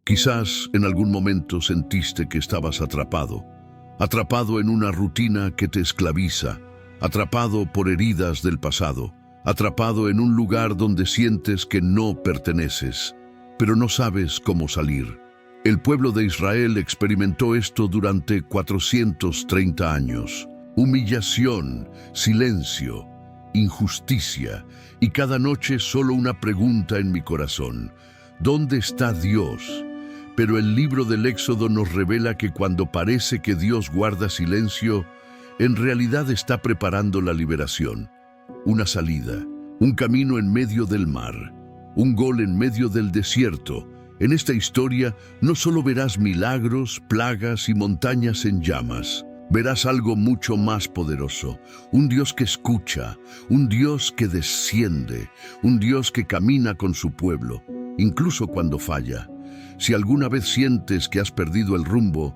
Quizás en algún momento sentiste que estabas atrapado, atrapado en una rutina que te esclaviza, atrapado por heridas del pasado, atrapado en un lugar donde sientes que no perteneces, pero no sabes cómo salir. El pueblo de Israel experimentó esto durante 430 años. Humillación, silencio, injusticia, y cada noche solo una pregunta en mi corazón: ¿dónde está Dios? Pero el libro del Éxodo nos revela que cuando parece que Dios guarda silencio, en realidad está preparando la liberación, una salida, un camino en medio del mar, un gol en medio del desierto. En esta historia no solo verás milagros, plagas y montañas en llamas, verás algo mucho más poderoso, un Dios que escucha, un Dios que desciende, un Dios que camina con su pueblo, incluso cuando falla. Si alguna vez sientes que has perdido el rumbo,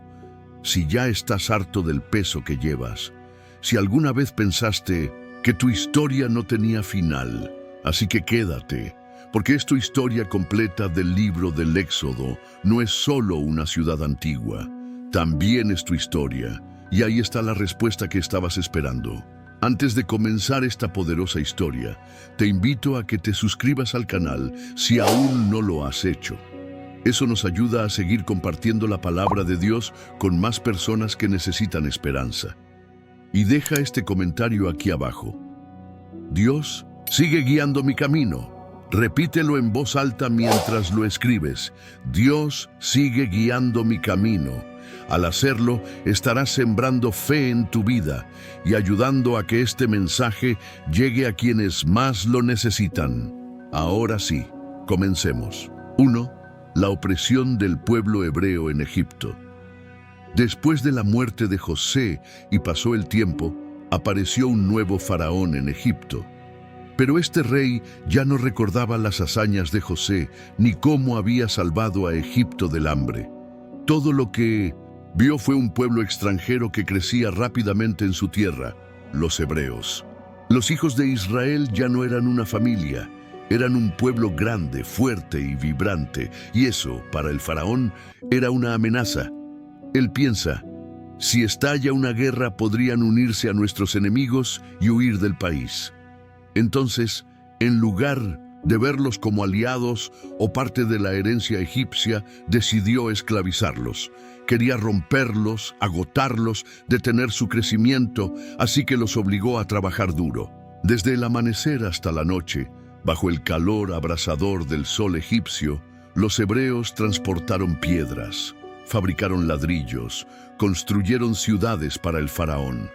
si ya estás harto del peso que llevas, si alguna vez pensaste que tu historia no tenía final, así que quédate, porque es tu historia completa del libro del Éxodo. No es solo una ciudad antigua, también es tu historia, y ahí está la respuesta que estabas esperando. Antes de comenzar esta poderosa historia, te invito a que te suscribas al canal si aún no lo has hecho. Eso nos ayuda a seguir compartiendo la palabra de Dios con más personas que necesitan esperanza. Y deja este comentario aquí abajo. Dios sigue guiando mi camino. Repítelo en voz alta mientras lo escribes. Dios sigue guiando mi camino. Al hacerlo, estarás sembrando fe en tu vida y ayudando a que este mensaje llegue a quienes más lo necesitan. Ahora sí, comencemos. 1. La opresión del pueblo hebreo en Egipto. Después de la muerte de José y pasó el tiempo, apareció un nuevo faraón en Egipto. Pero este rey ya no recordaba las hazañas de José ni cómo había salvado a Egipto del hambre. Todo lo que vio fue un pueblo extranjero que crecía rápidamente en su tierra, los hebreos. Los hijos de Israel ya no eran una familia, eran un pueblo grande, fuerte y vibrante, y eso, para el faraón, era una amenaza. Él piensa, si estalla una guerra podrían unirse a nuestros enemigos y huir del país. Entonces, en lugar de verlos como aliados o parte de la herencia egipcia, decidió esclavizarlos. Quería romperlos, agotarlos, detener su crecimiento, así que los obligó a trabajar duro. Desde el amanecer hasta la noche, bajo el calor abrasador del sol egipcio, los hebreos transportaron piedras, fabricaron ladrillos, construyeron ciudades para el faraón,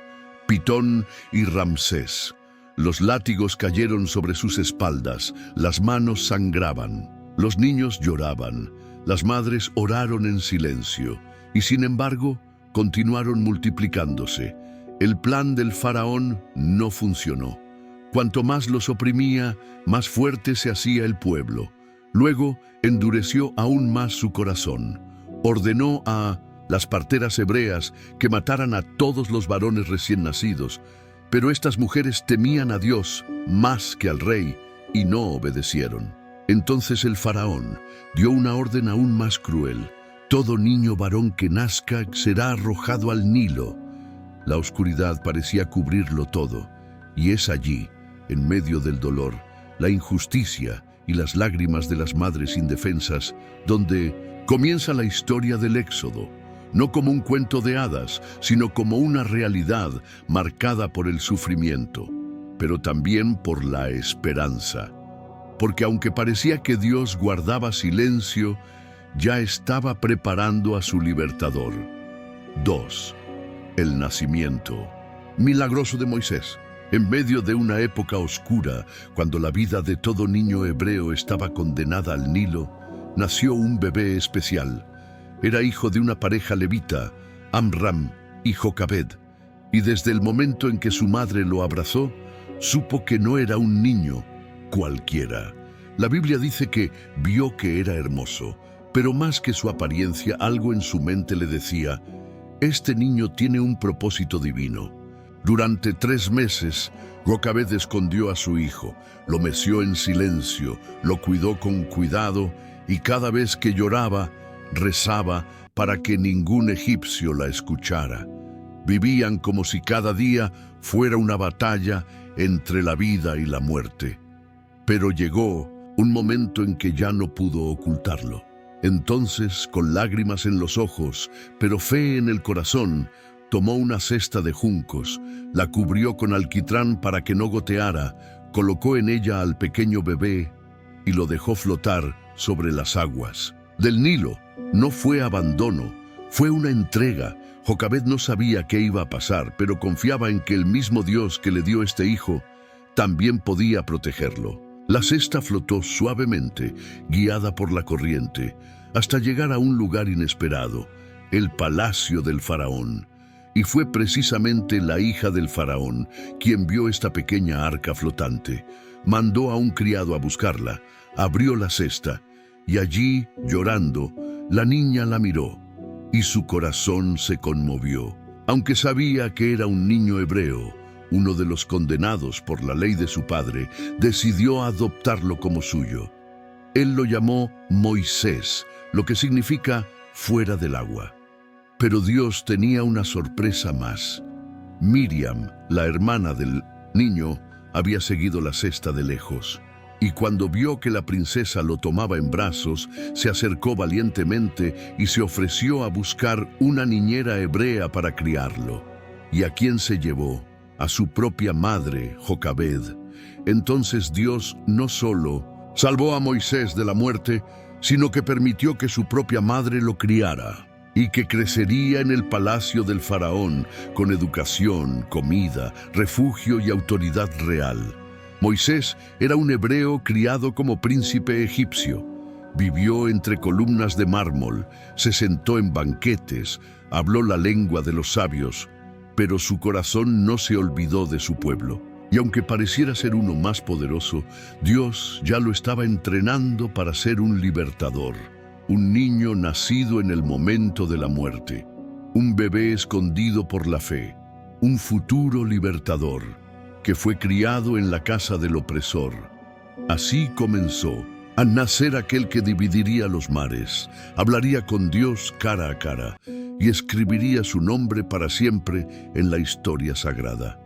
Pitón y Ramsés. Los látigos cayeron sobre sus espaldas, las manos sangraban, los niños lloraban, las madres oraron en silencio, y sin embargo, continuaron multiplicándose. El plan del faraón no funcionó. Cuanto más los oprimía, más fuerte se hacía el pueblo. Luego, endureció aún más su corazón. Ordenó a las parteras hebreas que mataran a todos los varones recién nacidos, pero estas mujeres temían a Dios más que al rey y no obedecieron. Entonces el faraón dio una orden aún más cruel. Todo niño varón que nazca será arrojado al Nilo. La oscuridad parecía cubrirlo todo, y es allí, en medio del dolor, la injusticia y las lágrimas de las madres indefensas, donde comienza la historia del Éxodo, no como un cuento de hadas, sino como una realidad marcada por el sufrimiento, pero también por la esperanza. Porque aunque parecía que Dios guardaba silencio, ya estaba preparando a su libertador. 2. El nacimiento milagroso de Moisés. En medio de una época oscura, cuando la vida de todo niño hebreo estaba condenada al Nilo, nació un bebé especial. Era hijo de una pareja levita, Amram y Jocabed, y desde el momento en que su madre lo abrazó, supo que no era un niño cualquiera. La Biblia dice que vio que era hermoso, pero más que su apariencia, algo en su mente le decía, este niño tiene un propósito divino. Durante 3 meses, Jocabed escondió a su hijo, lo meció en silencio, lo cuidó con cuidado y cada vez que lloraba, rezaba para que ningún egipcio la escuchara. Vivían como si cada día fuera una batalla entre la vida y la muerte. Pero llegó un momento en que ya no pudo ocultarlo. Entonces, con lágrimas en los ojos, pero fe en el corazón, tomó una cesta de juncos, la cubrió con alquitrán para que no goteara, colocó en ella al pequeño bebé y lo dejó flotar sobre las aguas. Del Nilo no fue abandono, fue una entrega. Jocabed no sabía qué iba a pasar, pero confiaba en que el mismo Dios que le dio este hijo también podía protegerlo. La cesta flotó suavemente, guiada por la corriente, hasta llegar a un lugar inesperado, el palacio del faraón. Y fue precisamente la hija del faraón quien vio esta pequeña arca flotante. Mandó a un criado a buscarla, abrió la cesta, y allí, llorando, la niña la miró, y su corazón se conmovió. Aunque sabía que era un niño hebreo, uno de los condenados por la ley de su padre, decidió adoptarlo como suyo. Él lo llamó Moisés, lo que significa fuera del agua. Pero Dios tenía una sorpresa más. Miriam, la hermana del niño, había seguido la cesta de lejos, y cuando vio que la princesa lo tomaba en brazos, se acercó valientemente y se ofreció a buscar una niñera hebrea para criarlo. ¿Y a quién se llevó? A su propia madre, Jocabed. Entonces Dios no solo salvó a Moisés de la muerte, sino que permitió que su propia madre lo criara, y que crecería en el palacio del faraón con educación, comida, refugio y autoridad real. Moisés era un hebreo criado como príncipe egipcio. Vivió entre columnas de mármol, se sentó en banquetes, habló la lengua de los sabios, pero su corazón no se olvidó de su pueblo. Y aunque pareciera ser uno más poderoso, Dios ya lo estaba entrenando para ser un libertador. Un niño nacido en el momento de la muerte, un bebé escondido por la fe, un futuro libertador que fue criado en la casa del opresor. Así comenzó a nacer aquel que dividiría los mares, hablaría con Dios cara a cara y escribiría su nombre para siempre en la historia sagrada.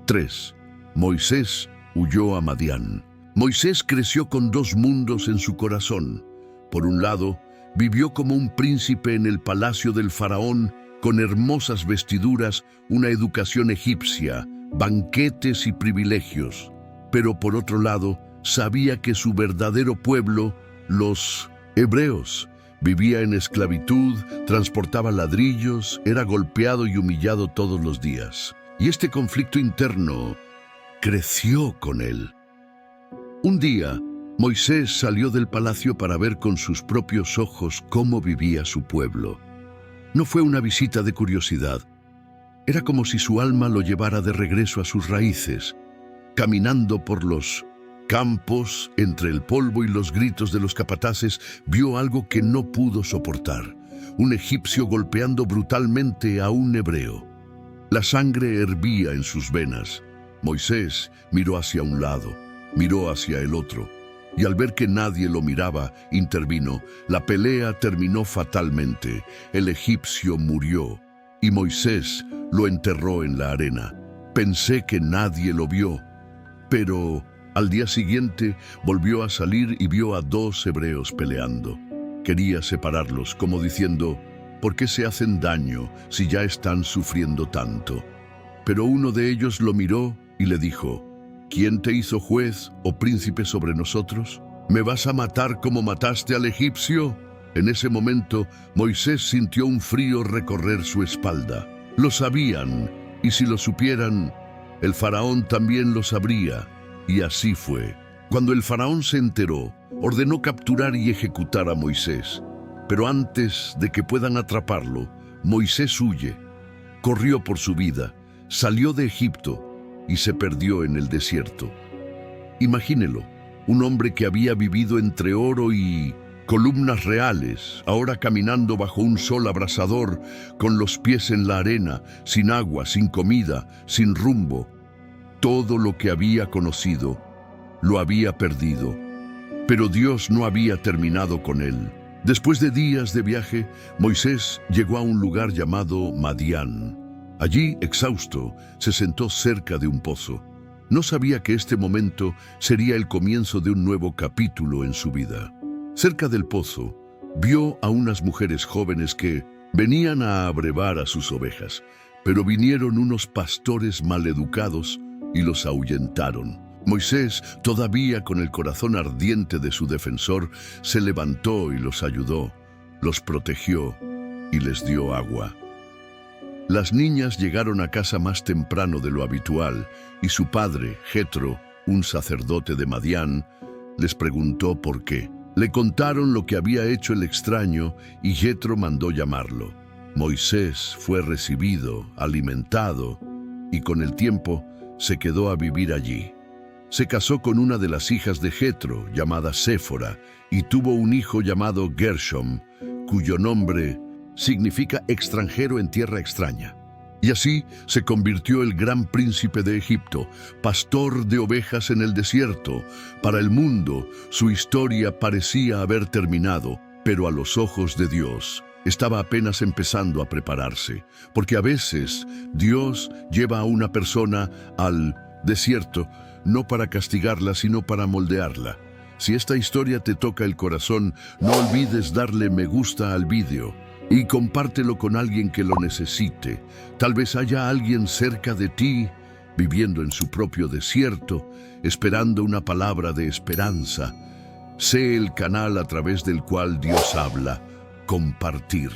3. Moisés huyó a Madián. Moisés creció con dos mundos en su corazón. Por un lado, vivió como un príncipe en el palacio del faraón, con hermosas vestiduras, una educación egipcia, banquetes y privilegios. Pero por otro lado, sabía que su verdadero pueblo, los hebreos, vivía en esclavitud, transportaba ladrillos, era golpeado y humillado todos los días. Y este conflicto interno creció con él. Un día, Moisés salió del palacio para ver con sus propios ojos cómo vivía su pueblo. No fue una visita de curiosidad. Era como si su alma lo llevara de regreso a sus raíces. Caminando por los campos, entre el polvo y los gritos de los capataces, vio algo que no pudo soportar: un egipcio golpeando brutalmente a un hebreo. La sangre hervía en sus venas. Moisés miró hacia un lado, miró hacia el otro, y al ver que nadie lo miraba, intervino. La pelea terminó fatalmente. El egipcio murió, y Moisés lo enterró en la arena. Pensé que nadie lo vio, pero al día siguiente volvió a salir y vio a dos hebreos peleando. Quería separarlos, como diciendo: ¿por qué se hacen daño si ya están sufriendo tanto? Pero uno de ellos lo miró y le dijo: ¿quién te hizo juez o príncipe sobre nosotros? ¿Me vas a matar como mataste al egipcio? En ese momento, Moisés sintió un frío recorrer su espalda. Lo sabían, y si lo supieran, el faraón también lo sabría. Y así fue. Cuando el faraón se enteró, ordenó capturar y ejecutar a Moisés. Pero antes de que puedan atraparlo, Moisés huye. Corrió por su vida, salió de Egipto y se perdió en el desierto. Imagínelo, un hombre que había vivido entre oro y columnas reales, ahora caminando bajo un sol abrasador, con los pies en la arena, sin agua, sin comida, sin rumbo. Todo lo que había conocido lo había perdido. Pero Dios no había terminado con él. Después de días de viaje, Moisés llegó a un lugar llamado Madián. Allí, exhausto, se sentó cerca de un pozo. No sabía que este momento sería el comienzo de un nuevo capítulo en su vida. Cerca del pozo, vio a unas mujeres jóvenes que venían a abrevar a sus ovejas, pero vinieron unos pastores maleducados y los ahuyentaron. Moisés, todavía con el corazón ardiente de su defensor, se levantó y los ayudó, los protegió y les dio agua. Las niñas llegaron a casa más temprano de lo habitual y su padre, Jetro, un sacerdote de Madián, les preguntó por qué. Le contaron lo que había hecho el extraño y Jetro mandó llamarlo. Moisés fue recibido, alimentado y con el tiempo se quedó a vivir allí. Se casó con una de las hijas de Jetro, llamada Séfora, y tuvo un hijo llamado Gershom, cuyo nombre significa extranjero en tierra extraña. Y así se convirtió el gran príncipe de Egipto, pastor de ovejas en el desierto. Para el mundo, su historia parecía haber terminado, pero a los ojos de Dios estaba apenas empezando a prepararse, porque a veces Dios lleva a una persona al desierto, no para castigarla, sino para moldearla. Si esta historia te toca el corazón, no olvides darle me gusta al vídeo y compártelo con alguien que lo necesite. Tal vez haya alguien cerca de ti, viviendo en su propio desierto, esperando una palabra de esperanza. Sé el canal a través del cual Dios habla. Compartir.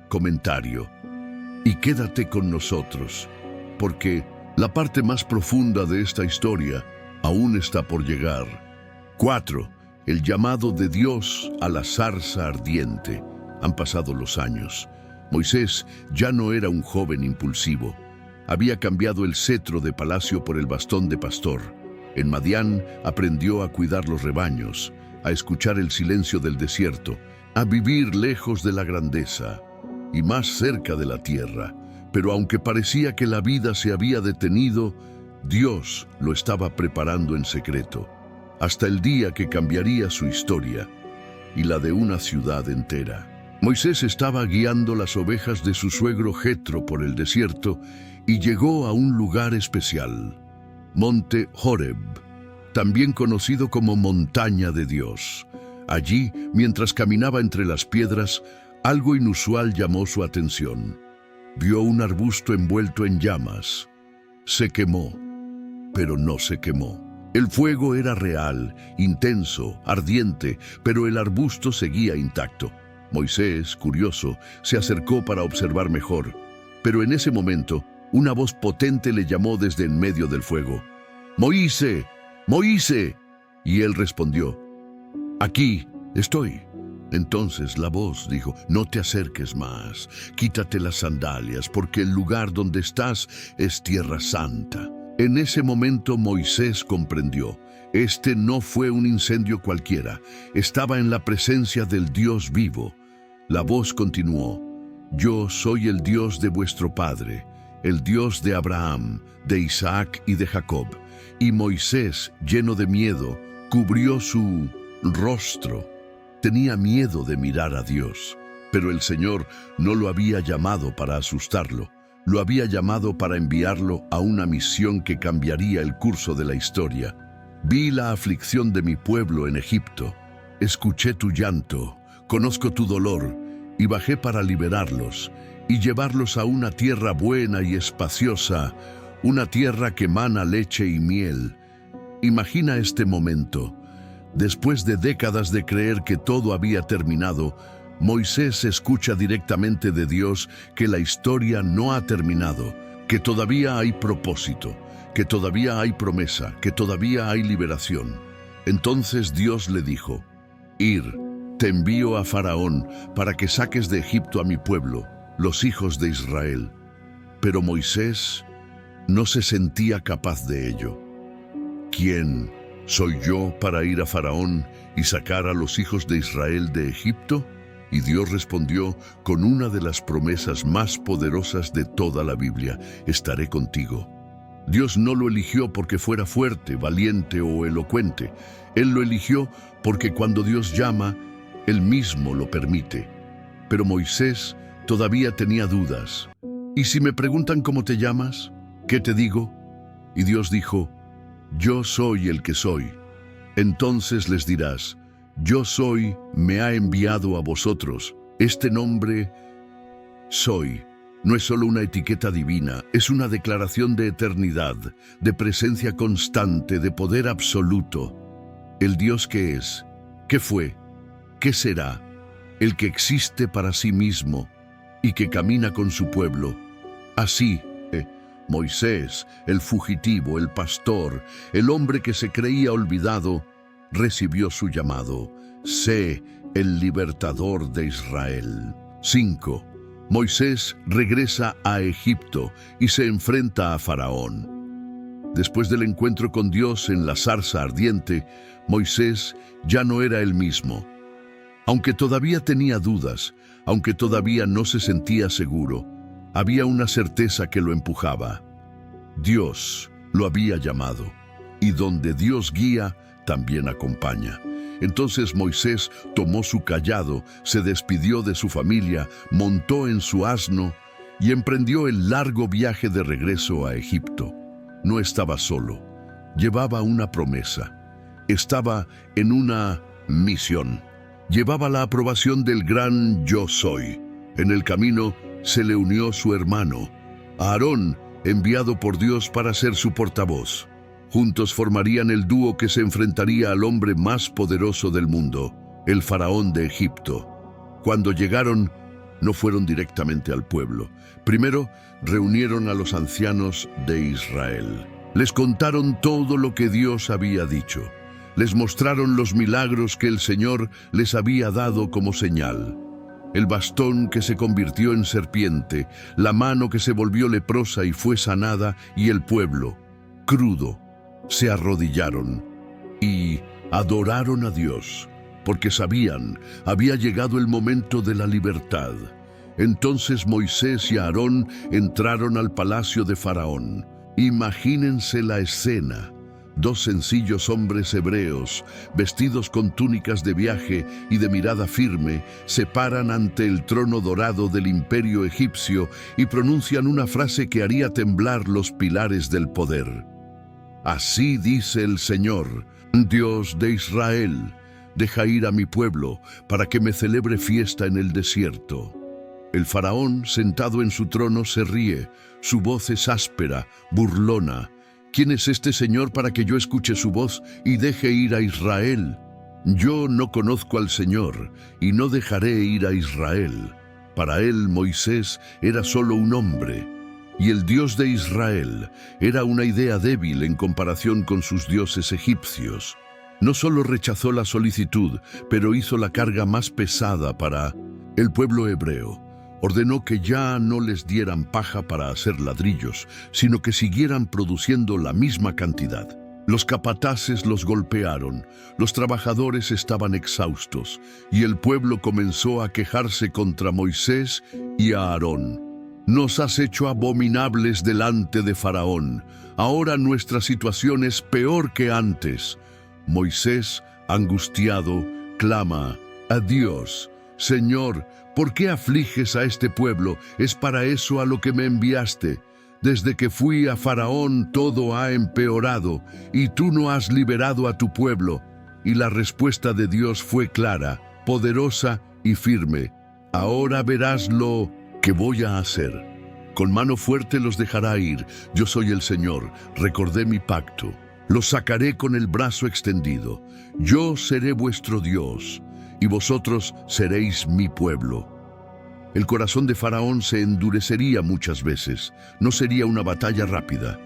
Comentario. Y quédate con nosotros, porque la parte más profunda de esta historia aún está por llegar. 4. El llamado de Dios a la zarza ardiente. Han pasado los años. Moisés ya no era un joven impulsivo. Había cambiado el cetro de palacio por el bastón de pastor. En Madián aprendió a cuidar los rebaños, a escuchar el silencio del desierto, a vivir lejos de la grandeza y más cerca de la tierra. Pero aunque parecía que la vida se había detenido, Dios lo estaba preparando en secreto, hasta el día que cambiaría su historia y la de una ciudad entera. Moisés estaba guiando las ovejas de su suegro Jetro por el desierto y llegó a un lugar especial, Monte Horeb, también conocido como Montaña de Dios. Allí, mientras caminaba entre las piedras, algo inusual llamó su atención. Vio un arbusto envuelto en llamas. Se quemó, pero no se quemó. El fuego era real, intenso, ardiente, pero el arbusto seguía intacto. Moisés, curioso, se acercó para observar mejor, pero en ese momento, una voz potente le llamó desde en medio del fuego. «¡Moisés! ¡Moisés!». Y él respondió: «Aquí estoy». Entonces la voz dijo: «No te acerques más, quítate las sandalias, porque el lugar donde estás es tierra santa». En ese momento Moisés comprendió. Este no fue un incendio cualquiera, estaba en la presencia del Dios vivo. La voz continuó: «Yo soy el Dios de vuestro padre, el Dios de Abraham, de Isaac y de Jacob». Y Moisés, lleno de miedo, cubrió su rostro. Tenía miedo de mirar a Dios, pero el Señor no lo había llamado para asustarlo. Lo había llamado para enviarlo a una misión que cambiaría el curso de la historia. «Vi la aflicción de mi pueblo en Egipto, escuché tu llanto, conozco tu dolor, y bajé para liberarlos y llevarlos a una tierra buena y espaciosa, una tierra que mana leche y miel». Imagina este momento. Después de décadas de creer que todo había terminado, Moisés escucha directamente de Dios que la historia no ha terminado, que todavía hay propósito, que todavía hay promesa, que todavía hay liberación. Entonces Dios le dijo: «Ir, te envío a Faraón para que saques de Egipto a mi pueblo, los hijos de Israel». Pero Moisés no se sentía capaz de ello. «¿Quién soy yo para ir a Faraón y sacar a los hijos de Israel de Egipto?». Y Dios respondió con una de las promesas más poderosas de toda la Biblia: «Estaré contigo». Dios no lo eligió porque fuera fuerte, valiente o elocuente. Él lo eligió porque cuando Dios llama, Él mismo lo permite. Pero Moisés todavía tenía dudas. ¿Y si me preguntan cómo te llamas? ¿Qué te digo? Y Dios dijo, yo soy el que soy. Entonces les dirás, yo soy, me ha enviado a vosotros. Este nombre, soy, no es solo una etiqueta divina, es una declaración de eternidad, de presencia constante, de poder absoluto. El Dios que es, que fue, que será, el que existe para sí mismo y que camina con su pueblo. Así, Moisés, el fugitivo, el pastor, el hombre que se creía olvidado, recibió su llamado. Sé el libertador de Israel. 5. Moisés regresa a Egipto y se enfrenta a Faraón. Después del encuentro con Dios en la zarza ardiente, Moisés ya no era el mismo. Aunque todavía tenía dudas, aunque todavía no se sentía seguro, había una certeza que lo empujaba. Dios lo había llamado, y donde Dios guía, también acompaña. Entonces Moisés tomó su cayado, se despidió de su familia, montó en su asno y emprendió el largo viaje de regreso a Egipto. No estaba solo, llevaba una promesa, estaba en una misión, llevaba la aprobación del gran Yo Soy. En el camino se le unió su hermano, Aarón, enviado por Dios para ser su portavoz. Juntos formarían el dúo que se enfrentaría al hombre más poderoso del mundo, el faraón de Egipto. Cuando llegaron, no fueron directamente al pueblo. Primero, reunieron a los ancianos de Israel. Les contaron todo lo que Dios había dicho. Les mostraron los milagros que el Señor les había dado como señal. El bastón que se convirtió en serpiente, la mano que se volvió leprosa y fue sanada, y el pueblo, crudo, se arrodillaron y adoraron a Dios, porque sabían, había llegado el momento de la libertad. Entonces Moisés y Aarón entraron al palacio de Faraón. Imagínense la escena. 2 sencillos hombres hebreos, vestidos con túnicas de viaje y de mirada firme, se paran ante el trono dorado del imperio egipcio y pronuncian una frase que haría temblar los pilares del poder. Así dice el Señor, Dios de Israel, deja ir a mi pueblo para que me celebre fiesta en el desierto. El faraón, sentado en su trono, se ríe, su voz es áspera, burlona. ¿Quién es este Señor para que yo escuche su voz y deje ir a Israel? Yo no conozco al Señor y no dejaré ir a Israel. Para él, Moisés era solo un hombre, y el Dios de Israel era una idea débil en comparación con sus dioses egipcios. No solo rechazó la solicitud, pero hizo la carga más pesada para el pueblo hebreo. Ordenó que ya no les dieran paja para hacer ladrillos, sino que siguieran produciendo la misma cantidad. Los capataces los golpearon, los trabajadores estaban exhaustos, y el pueblo comenzó a quejarse contra Moisés y a Aarón. Nos has hecho abominables delante de Faraón. Ahora nuestra situación es peor que antes. Moisés, angustiado, clama a Dios. Señor, ¿por qué afliges a este pueblo? Es para eso a lo que me enviaste. Desde que fui a Faraón todo ha empeorado, y tú no has liberado a tu pueblo. Y la respuesta de Dios fue clara, poderosa y firme. Ahora verás lo que voy a hacer. Con mano fuerte los dejará ir. Yo soy el Señor, recordé mi pacto. Los sacaré con el brazo extendido. Yo seré vuestro Dios, y vosotros seréis mi pueblo. El corazón de Faraón se endurecería muchas veces. No sería una batalla rápida,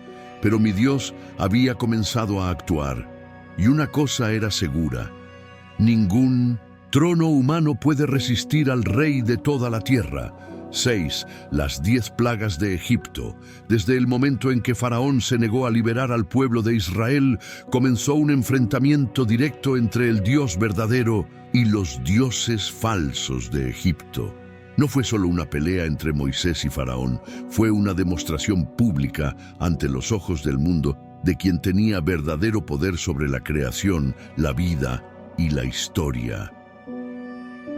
pero mi Dios había comenzado a actuar. Y una cosa era segura: ningún trono humano puede resistir al Rey de toda la tierra. 6. Las 10 plagas de Egipto. Desde el momento en que Faraón se negó a liberar al pueblo de Israel, comenzó un enfrentamiento directo entre el Dios verdadero y los dioses falsos de Egipto. No fue solo una pelea entre Moisés y Faraón, fue una demostración pública ante los ojos del mundo de quien tenía verdadero poder sobre la creación, la vida y la historia.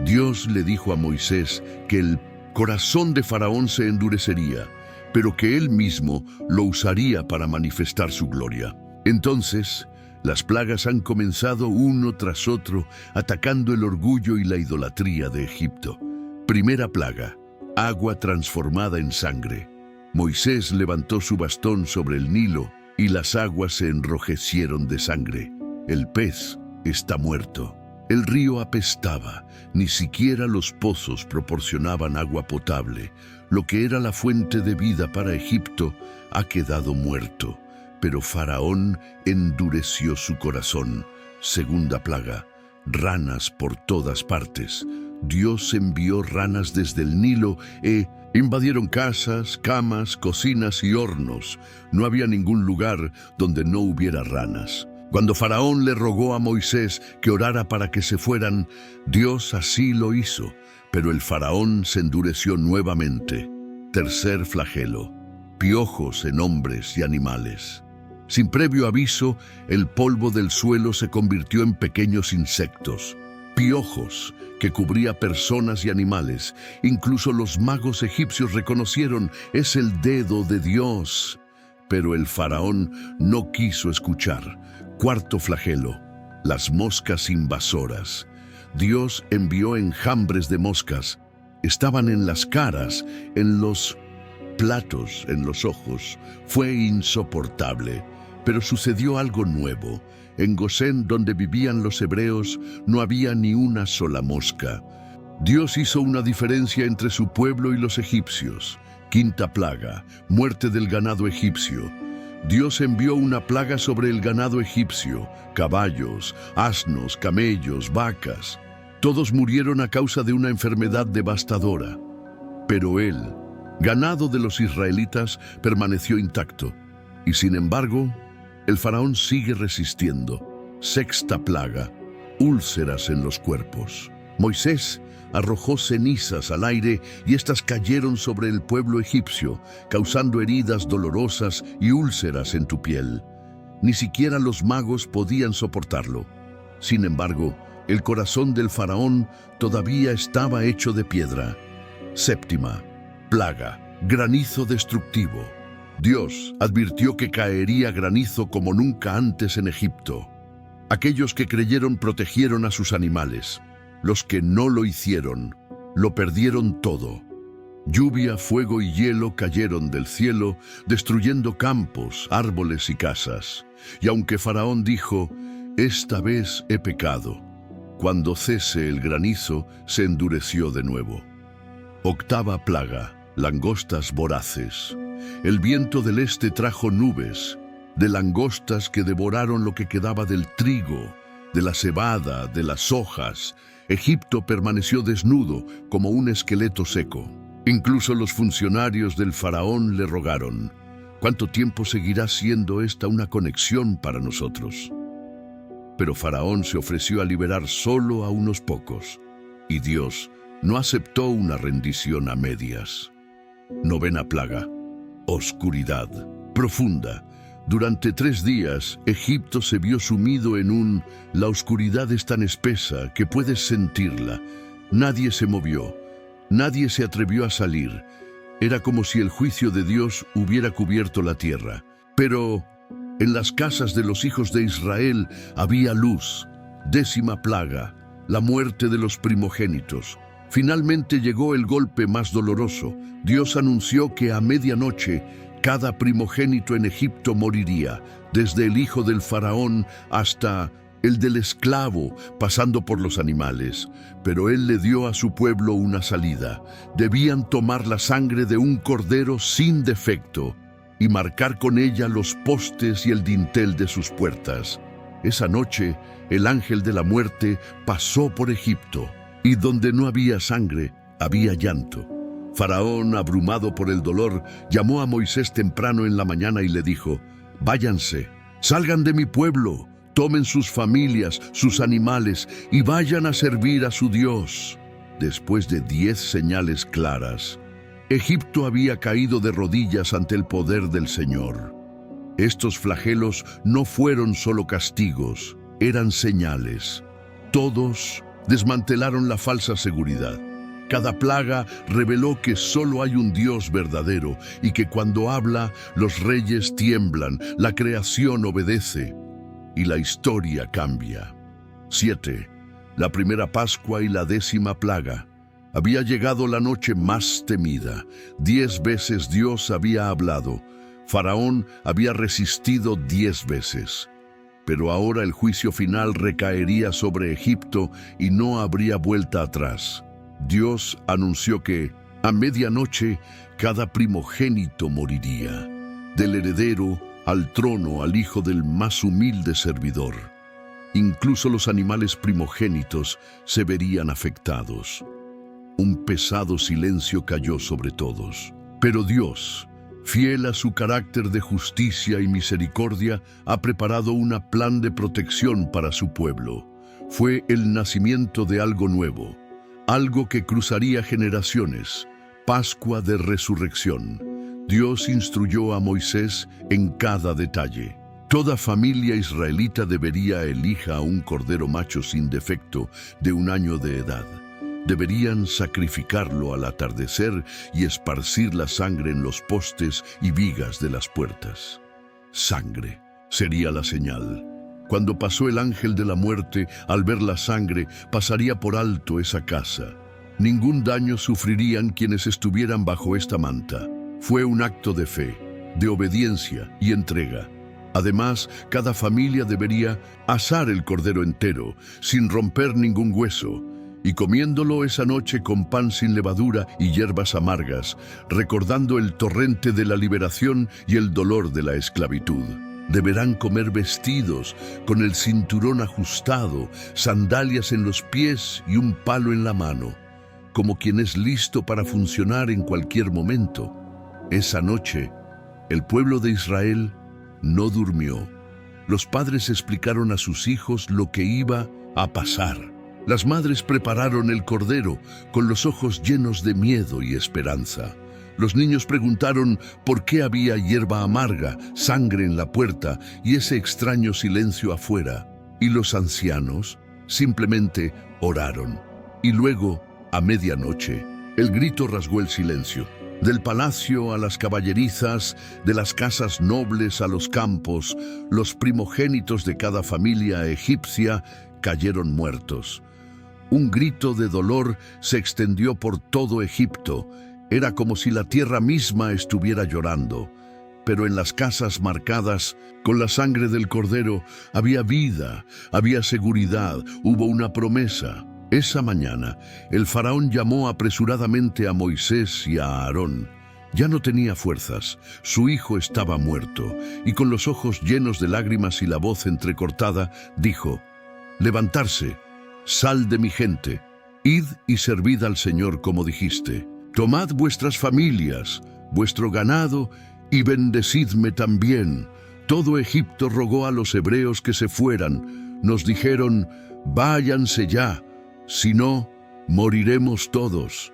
Dios le dijo a Moisés que el corazón de Faraón se endurecería, pero que él mismo lo usaría para manifestar su gloria. Entonces, las plagas han comenzado uno tras otro, atacando el orgullo y la idolatría de Egipto. Primera plaga: agua transformada en sangre. Moisés levantó su bastón sobre el Nilo y las aguas se enrojecieron de sangre. El pez está muerto. El río apestaba, ni siquiera los pozos proporcionaban agua potable. Lo que era la fuente de vida para Egipto ha quedado muerto. Pero Faraón endureció su corazón. Segunda plaga: ranas por todas partes. Dios envió ranas desde el Nilo e invadieron casas, camas, cocinas y hornos. No había ningún lugar donde no hubiera ranas. Cuando Faraón le rogó a Moisés que orara para que se fueran, Dios así lo hizo, pero el Faraón se endureció nuevamente. Tercer flagelo: piojos en hombres y animales. Sin previo aviso, el polvo del suelo se convirtió en pequeños insectos, piojos que cubría personas y animales. Incluso los magos egipcios reconocieron: es el dedo de Dios. Pero el Faraón no quiso escuchar. Cuarto flagelo: las moscas invasoras. Dios envió enjambres de moscas. Estaban en las caras, en los platos, en los ojos. Fue insoportable. Pero sucedió algo nuevo. En Gosén, donde vivían los hebreos, no había ni una sola mosca. Dios hizo una diferencia entre su pueblo y los egipcios. Quinta plaga: muerte del ganado egipcio. Dios envió una plaga sobre el ganado egipcio: caballos, asnos, camellos, vacas. Todos murieron a causa de una enfermedad devastadora. Pero el ganado de los israelitas permaneció intacto. Y sin embargo, el Faraón sigue resistiendo. Sexta plaga: úlceras en los cuerpos. Moisés arrojó cenizas al aire y éstas cayeron sobre el pueblo egipcio, causando heridas dolorosas y úlceras en tu piel. Ni siquiera los magos podían soportarlo. Sin embargo, el corazón del Faraón todavía estaba hecho de piedra. Séptima plaga: granizo destructivo. Dios advirtió que caería granizo como nunca antes en Egipto. Aquellos que creyeron protegieron a sus animales. Los que no lo hicieron, lo perdieron todo. Lluvia, fuego y hielo cayeron del cielo, destruyendo campos, árboles y casas. Y aunque Faraón dijo: esta vez he pecado, cuando cese el granizo, se endureció de nuevo. Octava plaga: langostas voraces. El viento del este trajo nubes de langostas que devoraron lo que quedaba del trigo, de la cebada, de las hojas. Egipto permaneció desnudo como un esqueleto seco. Incluso los funcionarios del Faraón le rogaron: ¿cuánto tiempo seguirá siendo esta una conexión para nosotros? Pero Faraón se ofreció a liberar solo a unos pocos, y Dios no aceptó una rendición a medias. Novena plaga: oscuridad profunda. Durante 3 días, Egipto se vio sumido en la oscuridad es tan espesa que puedes sentirla. Nadie se movió, nadie se atrevió a salir. Era como si el juicio de Dios hubiera cubierto la tierra. Pero en las casas de los hijos de Israel había luz. Décima plaga: la muerte de los primogénitos. Finalmente llegó el golpe más doloroso. Dios anunció que a medianoche cada primogénito en Egipto moriría, desde el hijo del faraón hasta el del esclavo, pasando por los animales. Pero él le dio a su pueblo una salida. Debían tomar la sangre de un cordero sin defecto y marcar con ella los postes y el dintel de sus puertas. Esa noche, el ángel de la muerte pasó por Egipto, y donde no había sangre, había llanto. Faraón, abrumado por el dolor, llamó a Moisés temprano en la mañana y le dijo: váyanse, salgan de mi pueblo, tomen sus familias, sus animales y vayan a servir a su Dios. Después de 10 señales claras, Egipto había caído de rodillas ante el poder del Señor. Estos flagelos no fueron solo castigos, eran señales. Todos Desmantelaron la falsa seguridad. Cada plaga reveló que solo hay un Dios verdadero y que cuando habla, los reyes tiemblan, la creación obedece y la historia cambia. 7. La primera Pascua y la 10ª plaga. Había llegado la noche más temida. 10 veces Dios había hablado. Faraón había resistido 10 veces. Pero ahora el juicio final recaería sobre Egipto y no habría vuelta atrás. Dios anunció que, a medianoche, cada primogénito moriría, del heredero al trono al hijo del más humilde servidor. Incluso los animales primogénitos se verían afectados. Un pesado silencio cayó sobre todos. Pero Dios, fiel a su carácter de justicia y misericordia, ha preparado un plan de protección para su pueblo. Fue el nacimiento de algo nuevo, algo que cruzaría generaciones, Pascua de Resurrección. Dios instruyó a Moisés en cada detalle. Toda familia israelita debería elegir a un cordero macho sin defecto de 1 año de edad. Deberían sacrificarlo al atardecer y esparcir la sangre en los postes y vigas de las puertas. Sangre sería la señal. Cuando pasó el ángel de la muerte, al ver la sangre, pasaría por alto esa casa. Ningún daño sufrirían quienes estuvieran bajo esta manta. Fue un acto de fe, de obediencia y entrega. Además, cada familia debería asar el cordero entero, sin romper ningún hueso, y comiéndolo esa noche con pan sin levadura y hierbas amargas, recordando el torrente de la liberación y el dolor de la esclavitud. Deberán comer vestidos, con el cinturón ajustado, sandalias en los pies y un palo en la mano, como quien es listo para funcionar en cualquier momento. Esa noche, el pueblo de Israel no durmió. Los padres explicaron a sus hijos lo que iba a pasar. Las madres prepararon el cordero con los ojos llenos de miedo y esperanza. Los niños preguntaron por qué había hierba amarga, sangre en la puerta y ese extraño silencio afuera. Y los ancianos simplemente oraron. Y luego, a medianoche, el grito rasgó el silencio. Del palacio a las caballerizas, de las casas nobles a los campos, los primogénitos de cada familia egipcia cayeron muertos. Un grito de dolor se extendió por todo Egipto. Era como si la tierra misma estuviera llorando. Pero en las casas marcadas con la sangre del cordero había vida, había seguridad, hubo una promesa. Esa mañana, el faraón llamó apresuradamente a Moisés y a Aarón. Ya no tenía fuerzas, su hijo estaba muerto, y con los ojos llenos de lágrimas y la voz entrecortada, dijo: «Levantarse, sal de mi gente, id y servid al Señor como dijiste. Tomad vuestras familias, vuestro ganado, y bendecidme también». Todo Egipto rogó a los hebreos que se fueran. Nos dijeron: «Váyanse ya, si no, moriremos todos».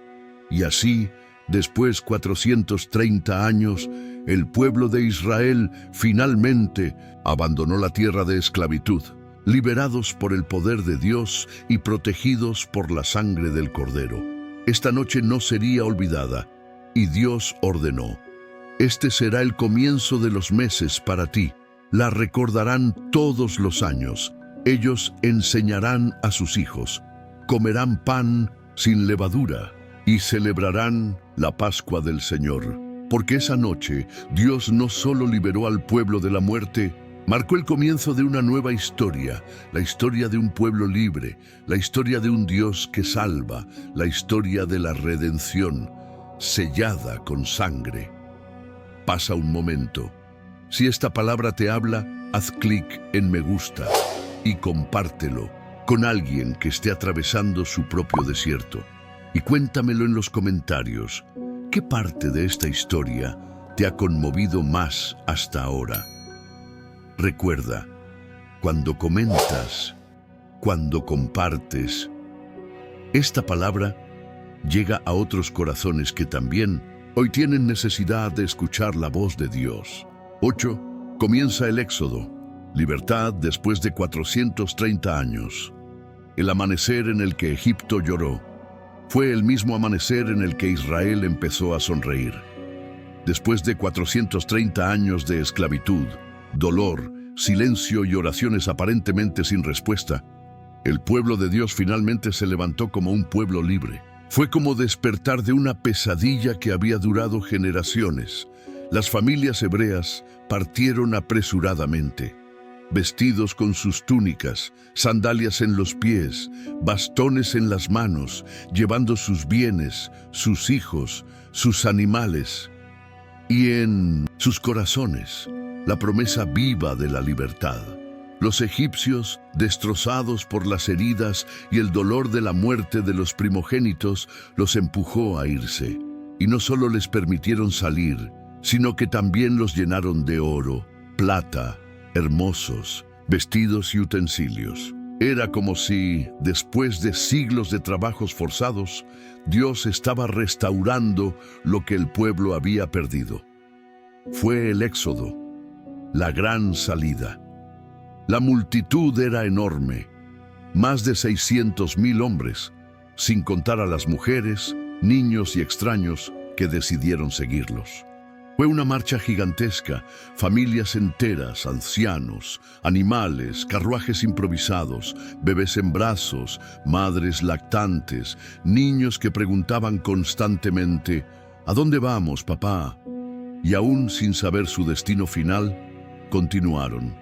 Y así, después 430 años, el pueblo de Israel finalmente abandonó la tierra de esclavitud, liberados por el poder de Dios y protegidos por la sangre del Cordero. Esta noche no sería olvidada, y Dios ordenó: «Este será el comienzo de los meses para ti. La recordarán todos los años. Ellos enseñarán a sus hijos. Comerán pan sin levadura y celebrarán la Pascua del Señor». Porque esa noche Dios no solo liberó al pueblo de la muerte, marcó el comienzo de una nueva historia, la historia de un pueblo libre, la historia de un Dios que salva, la historia de la redención, sellada con sangre. Pasa un momento. Si esta palabra te habla, haz clic en me gusta y compártelo con alguien que esté atravesando su propio desierto. Y cuéntamelo en los comentarios. ¿Qué parte de esta historia te ha conmovido más hasta ahora? Recuerda, cuando comentas, cuando compartes, esta palabra llega a otros corazones que también hoy tienen necesidad de escuchar la voz de Dios. 8. Comienza el Éxodo. Libertad después de 430 años. el amanecer en el que Egipto lloró, fue el mismo amanecer en el que Israel empezó a sonreír. Después de 430 años de esclavitud, dolor, silencio y oraciones aparentemente sin respuesta, el pueblo de Dios finalmente se levantó como un pueblo libre. Fue como despertar de una pesadilla que había durado generaciones. Las familias hebreas partieron apresuradamente, vestidos con sus túnicas, sandalias en los pies, bastones en las manos, llevando sus bienes, sus hijos, sus animales, y en sus corazones la promesa viva de la libertad. Los egipcios, destrozados por las heridas y el dolor de la muerte de los primogénitos, los empujó a irse, y no solo les permitieron salir, sino que también los llenaron de oro, plata, hermosos vestidos y utensilios. Era como si, después de siglos de trabajos forzados, Dios estaba restaurando lo que el pueblo había perdido. Fue el éxodo, la gran salida. La multitud era enorme, más de 600,000 hombres, sin contar a las mujeres, niños y extraños que decidieron seguirlos. Fue una marcha gigantesca, familias enteras, ancianos, animales, carruajes improvisados, bebés en brazos, madres lactantes, niños que preguntaban constantemente, ¿a dónde vamos, papá? Y aún sin saber su destino final, continuaron.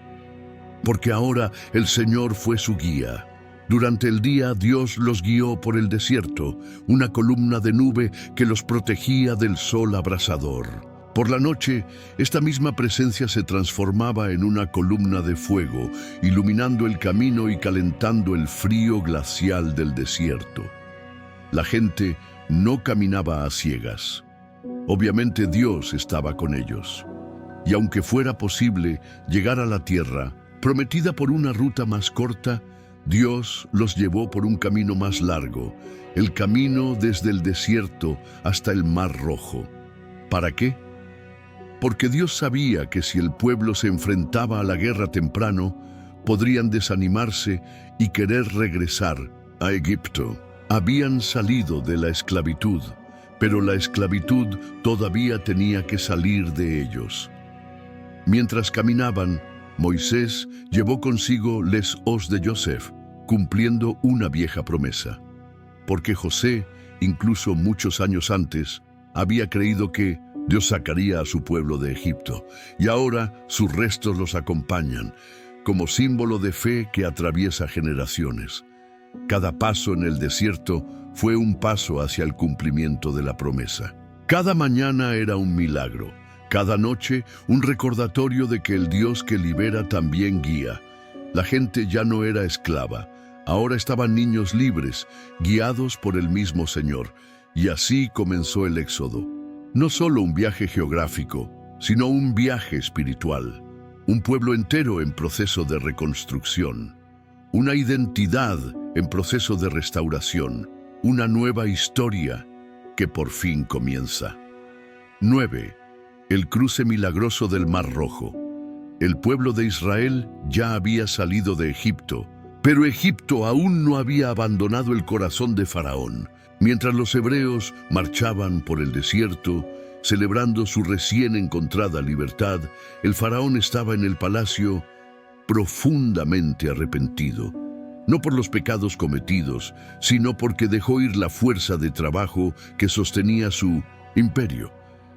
Porque ahora el Señor fue su guía. Durante el día Dios los guió por el desierto, una columna de nube que los protegía del sol abrasador. Por la noche, esta misma presencia se transformaba en una columna de fuego, iluminando el camino y calentando el frío glacial del desierto. La gente no caminaba a ciegas. Obviamente Dios estaba con ellos. Y aunque fuera posible llegar a la tierra, prometida por una ruta más corta, Dios los llevó por un camino más largo, el camino desde el desierto hasta el Mar Rojo. ¿Para qué? Porque Dios sabía que si el pueblo se enfrentaba a la guerra temprano, podrían desanimarse y querer regresar a Egipto. Habían salido de la esclavitud, pero la esclavitud todavía tenía que salir de ellos. Mientras caminaban, Moisés llevó consigo les os de Joseph, cumpliendo una vieja promesa. Porque José, incluso muchos años antes, había creído que Dios sacaría a su pueblo de Egipto, y ahora sus restos los acompañan, como símbolo de fe que atraviesa generaciones. Cada paso en el desierto fue un paso hacia el cumplimiento de la promesa. Cada mañana era un milagro, cada noche un recordatorio de que el Dios que libera también guía. La gente ya no era esclava, ahora estaban niños libres, guiados por el mismo Señor, y así comenzó el éxodo. No solo un viaje geográfico, sino un viaje espiritual. Un pueblo entero en proceso de reconstrucción. Una identidad en proceso de restauración. Una nueva historia que por fin comienza. 9. El cruce milagroso del Mar Rojo. El pueblo de Israel ya había salido de Egipto, pero Egipto aún no había abandonado el corazón de Faraón. Mientras los hebreos marchaban por el desierto, celebrando su recién encontrada libertad, el faraón estaba en el palacio profundamente arrepentido. No por los pecados cometidos, sino porque dejó ir la fuerza de trabajo que sostenía su imperio.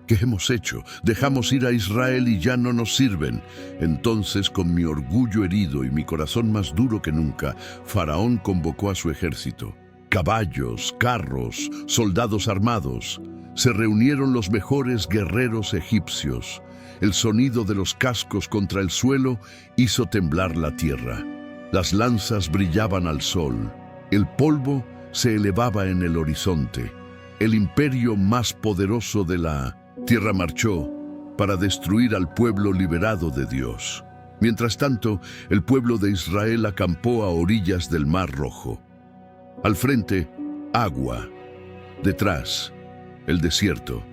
¿Qué hemos hecho? Dejamos ir a Israel y ya no nos sirven. Entonces, con mi orgullo herido y mi corazón más duro que nunca, Faraón convocó a su ejército. Caballos, carros, soldados armados. Se reunieron los mejores guerreros egipcios. El sonido de los cascos contra el suelo hizo temblar la tierra. Las lanzas brillaban al sol. El polvo se elevaba en el horizonte. El imperio más poderoso de la tierra marchó para destruir al pueblo liberado de Dios. Mientras tanto, el pueblo de Israel acampó a orillas del Mar Rojo. Al frente, agua. Detrás, el desierto.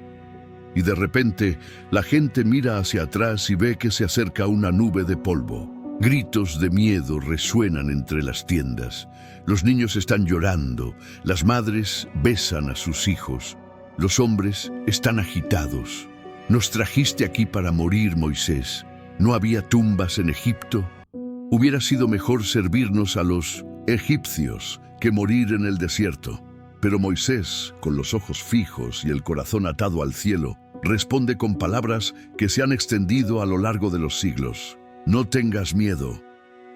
Y de repente, la gente mira hacia atrás y ve que se acerca una nube de polvo. Gritos de miedo resuenan entre las tiendas. Los niños están llorando, las madres besan a sus hijos, los hombres están agitados. Nos trajiste aquí para morir, Moisés. ¿No había tumbas en Egipto? Hubiera sido mejor servirnos a los egipcios que morir en el desierto. Pero Moisés, con los ojos fijos y el corazón atado al cielo, responde con palabras que se han extendido a lo largo de los siglos. No tengas miedo.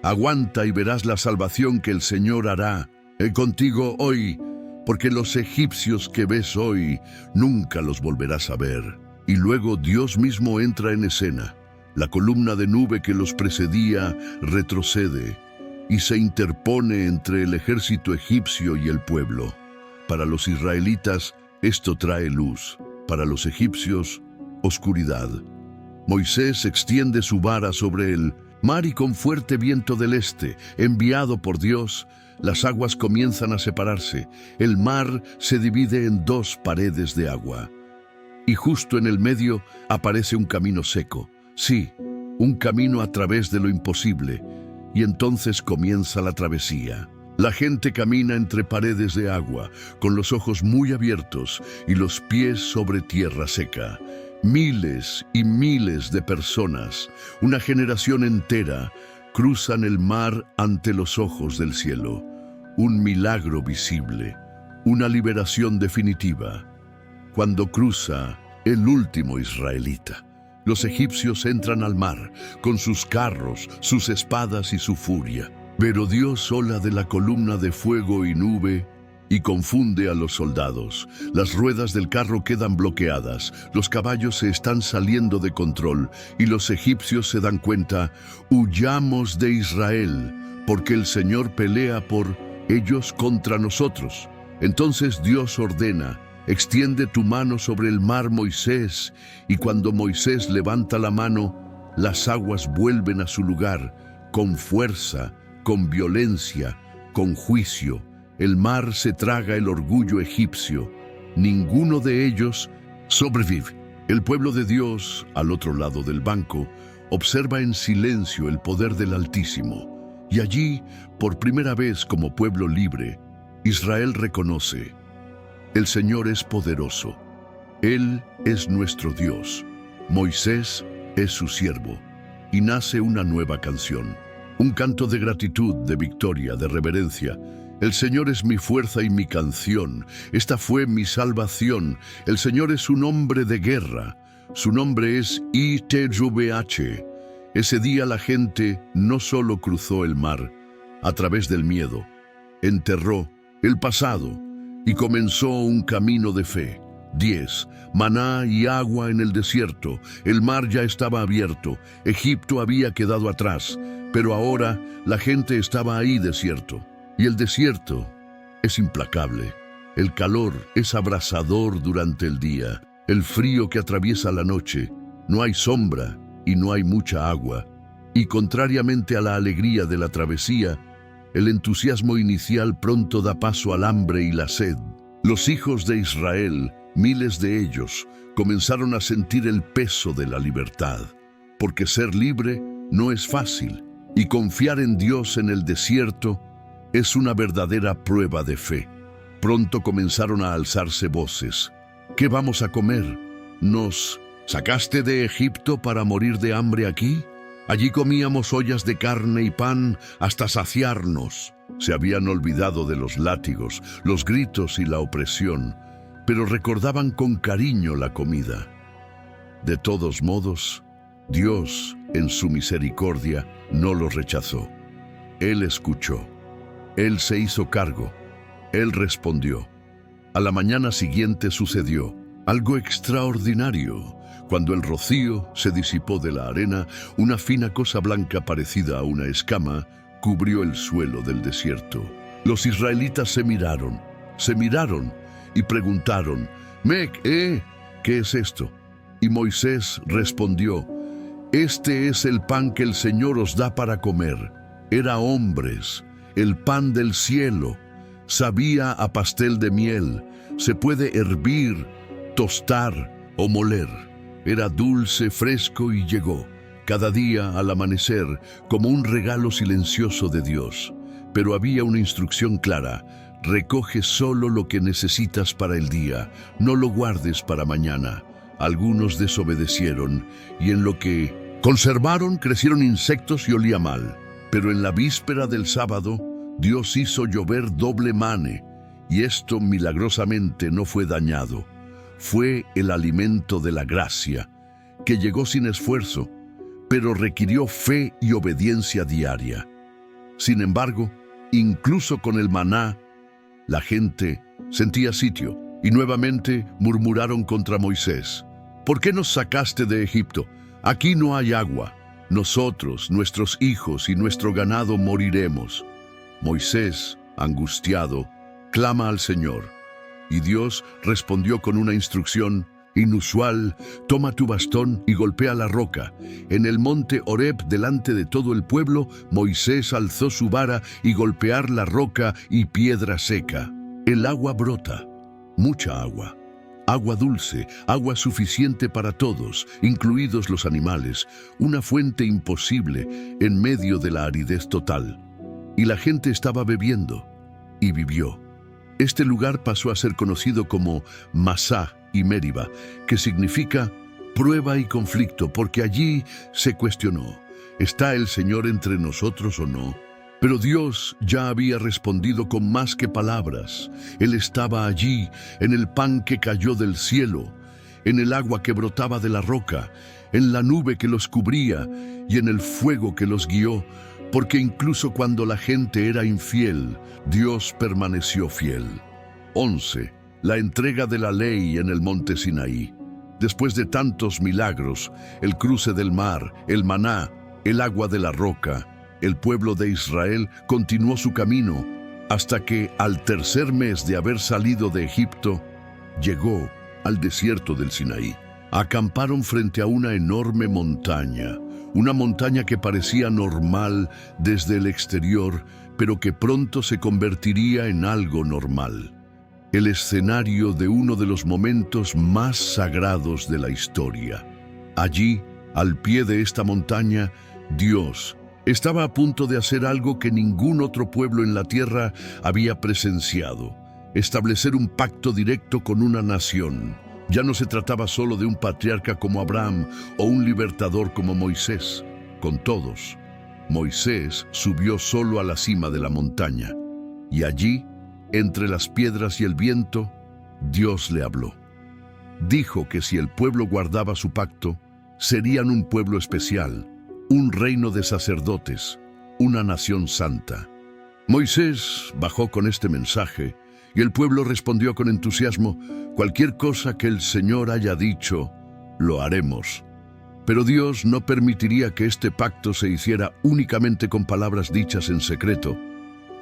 Aguanta y verás la salvación que el Señor hará contigo hoy, porque los egipcios que ves hoy nunca los volverás a ver. Y luego Dios mismo entra en escena. La columna de nube que los precedía retrocede y se interpone entre el ejército egipcio y el pueblo. Para los israelitas esto trae luz, para los egipcios oscuridad. Moisés extiende su vara sobre el mar y con fuerte viento del este, enviado por Dios, las aguas comienzan a separarse. El mar se divide en dos paredes de agua. Y justo en el medio aparece un camino seco. Sí, un camino a través de lo imposible. Y entonces comienza la travesía. La gente camina entre paredes de agua, con los ojos muy abiertos y los pies sobre tierra seca. Miles y miles de personas, una generación entera, cruzan el mar ante los ojos del cielo. Un milagro visible, una liberación definitiva. Cuando cruza el último israelita, los egipcios entran al mar con sus carros, sus espadas y su furia. Pero Dios sola de la columna de fuego y nube y confunde a los soldados. Las ruedas del carro quedan bloqueadas, los caballos se están saliendo de control y los egipcios se dan cuenta: huyamos de Israel, porque el Señor pelea por ellos contra nosotros. Entonces Dios ordena: extiende tu mano sobre el mar, Moisés. Y cuando Moisés levanta la mano, las aguas vuelven a su lugar, con fuerza, con violencia, con juicio. El mar se traga el orgullo egipcio. Ninguno de ellos sobrevive. El pueblo de Dios, al otro lado del banco, observa en silencio el poder del Altísimo. Y allí, por primera vez como pueblo libre, Israel reconoce: el Señor es poderoso. Él es nuestro Dios. Moisés es su siervo. Y nace una nueva canción. Un canto de gratitud, de victoria, de reverencia. El Señor es mi fuerza y mi canción. Esta fue mi salvación. El Señor es un hombre de guerra. Su nombre es ITVH. Ese día la gente no solo cruzó el mar a través del miedo, enterró el pasado y comenzó un camino de fe. 10. Maná y agua en el desierto. El mar ya estaba abierto. Egipto había quedado atrás. Pero ahora la gente estaba ahí desierto. Y el desierto es implacable. El calor es abrasador durante el día. El frío que atraviesa la noche. No hay sombra y no hay mucha agua. Y contrariamente a la alegría de la travesía, el entusiasmo inicial pronto da paso al hambre y la sed. Los hijos de Israel, miles de ellos, comenzaron a sentir el peso de la libertad. Porque ser libre no es fácil. Y confiar en Dios en el desierto es una verdadera prueba de fe. Pronto comenzaron a alzarse voces. ¿Qué vamos a comer? ¿Nos sacaste de Egipto para morir de hambre aquí? Allí comíamos ollas de carne y pan hasta saciarnos. Se habían olvidado de los látigos, los gritos y la opresión, pero recordaban con cariño la comida. De todos modos, Dios, en su misericordia, no los rechazó. Él escuchó. Él se hizo cargo. Él respondió. A la mañana siguiente sucedió algo extraordinario. Cuando el rocío se disipó de la arena, una fina cosa blanca parecida a una escama cubrió el suelo del desierto. Los israelitas se miraron y preguntaron: ¿Qué es esto? Y Moisés respondió: este es el pan que el Señor os da para comer. Era hombres, el pan del cielo. Sabía a pastel de miel. Se puede hervir, tostar o moler. Era dulce, fresco y llegó. cada día al amanecer, como un regalo silencioso de Dios. Pero había una instrucción clara: recoge solo lo que necesitas para el día, no lo guardes para mañana. Algunos desobedecieron, y en lo que conservaron crecieron insectos y olía mal. Pero en la víspera del sábado, Dios hizo llover doble mane, y esto milagrosamente no fue dañado. Fue el alimento de la gracia, que llegó sin esfuerzo, pero requirió fe y obediencia diaria. Sin embargo, incluso con el maná, la gente sentía sitio, y nuevamente murmuraron contra Moisés: ¿por qué nos sacaste de Egipto? Aquí no hay agua. Nosotros, nuestros hijos y nuestro ganado moriremos. Moisés, angustiado, clama al Señor, y Dios respondió con una instrucción inusual: toma tu bastón y golpea la roca. En el monte Horeb, delante de todo el pueblo, Moisés alzó su vara y golpear la roca, y piedra seca. El agua brota, mucha agua. Agua dulce, agua suficiente para todos, incluidos los animales, una fuente imposible en medio de la aridez total. Y la gente estaba bebiendo, y vivió. Este lugar pasó a ser conocido como Masá y Meriba, que significa prueba y conflicto, porque allí se cuestionó: ¿está el Señor entre nosotros o no? Pero Dios ya había respondido con más que palabras. Él estaba allí, en el pan que cayó del cielo, en el agua que brotaba de la roca, en la nube que los cubría y en el fuego que los guió, porque incluso cuando la gente era infiel, Dios permaneció fiel. 11. La entrega de la ley en el monte Sinaí. Después de tantos milagros, el cruce del mar, el maná, el agua de la roca, el pueblo de Israel continuó su camino hasta que, al tercer mes de haber salido de Egipto, llegó al desierto del Sinaí. Acamparon frente a una enorme montaña, una montaña que parecía normal desde el exterior, pero que pronto se convertiría en algo normal. El escenario de uno de los momentos más sagrados de la historia. Allí, al pie de esta montaña, Dios estaba a punto de hacer algo que ningún otro pueblo en la tierra había presenciado: establecer un pacto directo con una nación. Ya no se trataba solo de un patriarca como Abraham o un libertador como Moisés. Con todos, Moisés subió solo a la cima de la montaña, y allí, entre las piedras y el viento, Dios le habló. Dijo que si el pueblo guardaba su pacto, serían un pueblo especial, un reino de sacerdotes, una nación santa. Moisés bajó con este mensaje, y el pueblo respondió con entusiasmo: cualquier cosa que el Señor haya dicho, lo haremos. Pero Dios no permitiría que este pacto se hiciera únicamente con palabras dichas en secreto.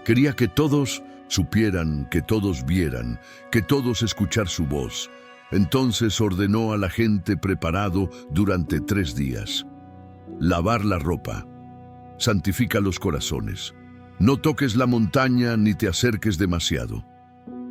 Quería que todos supieran, que todos vieran, que todos escuchar su voz. Entonces ordenó a la gente preparado durante 3 días. Lavar la ropa. Santifica los corazones. No toques la montaña ni te acerques demasiado.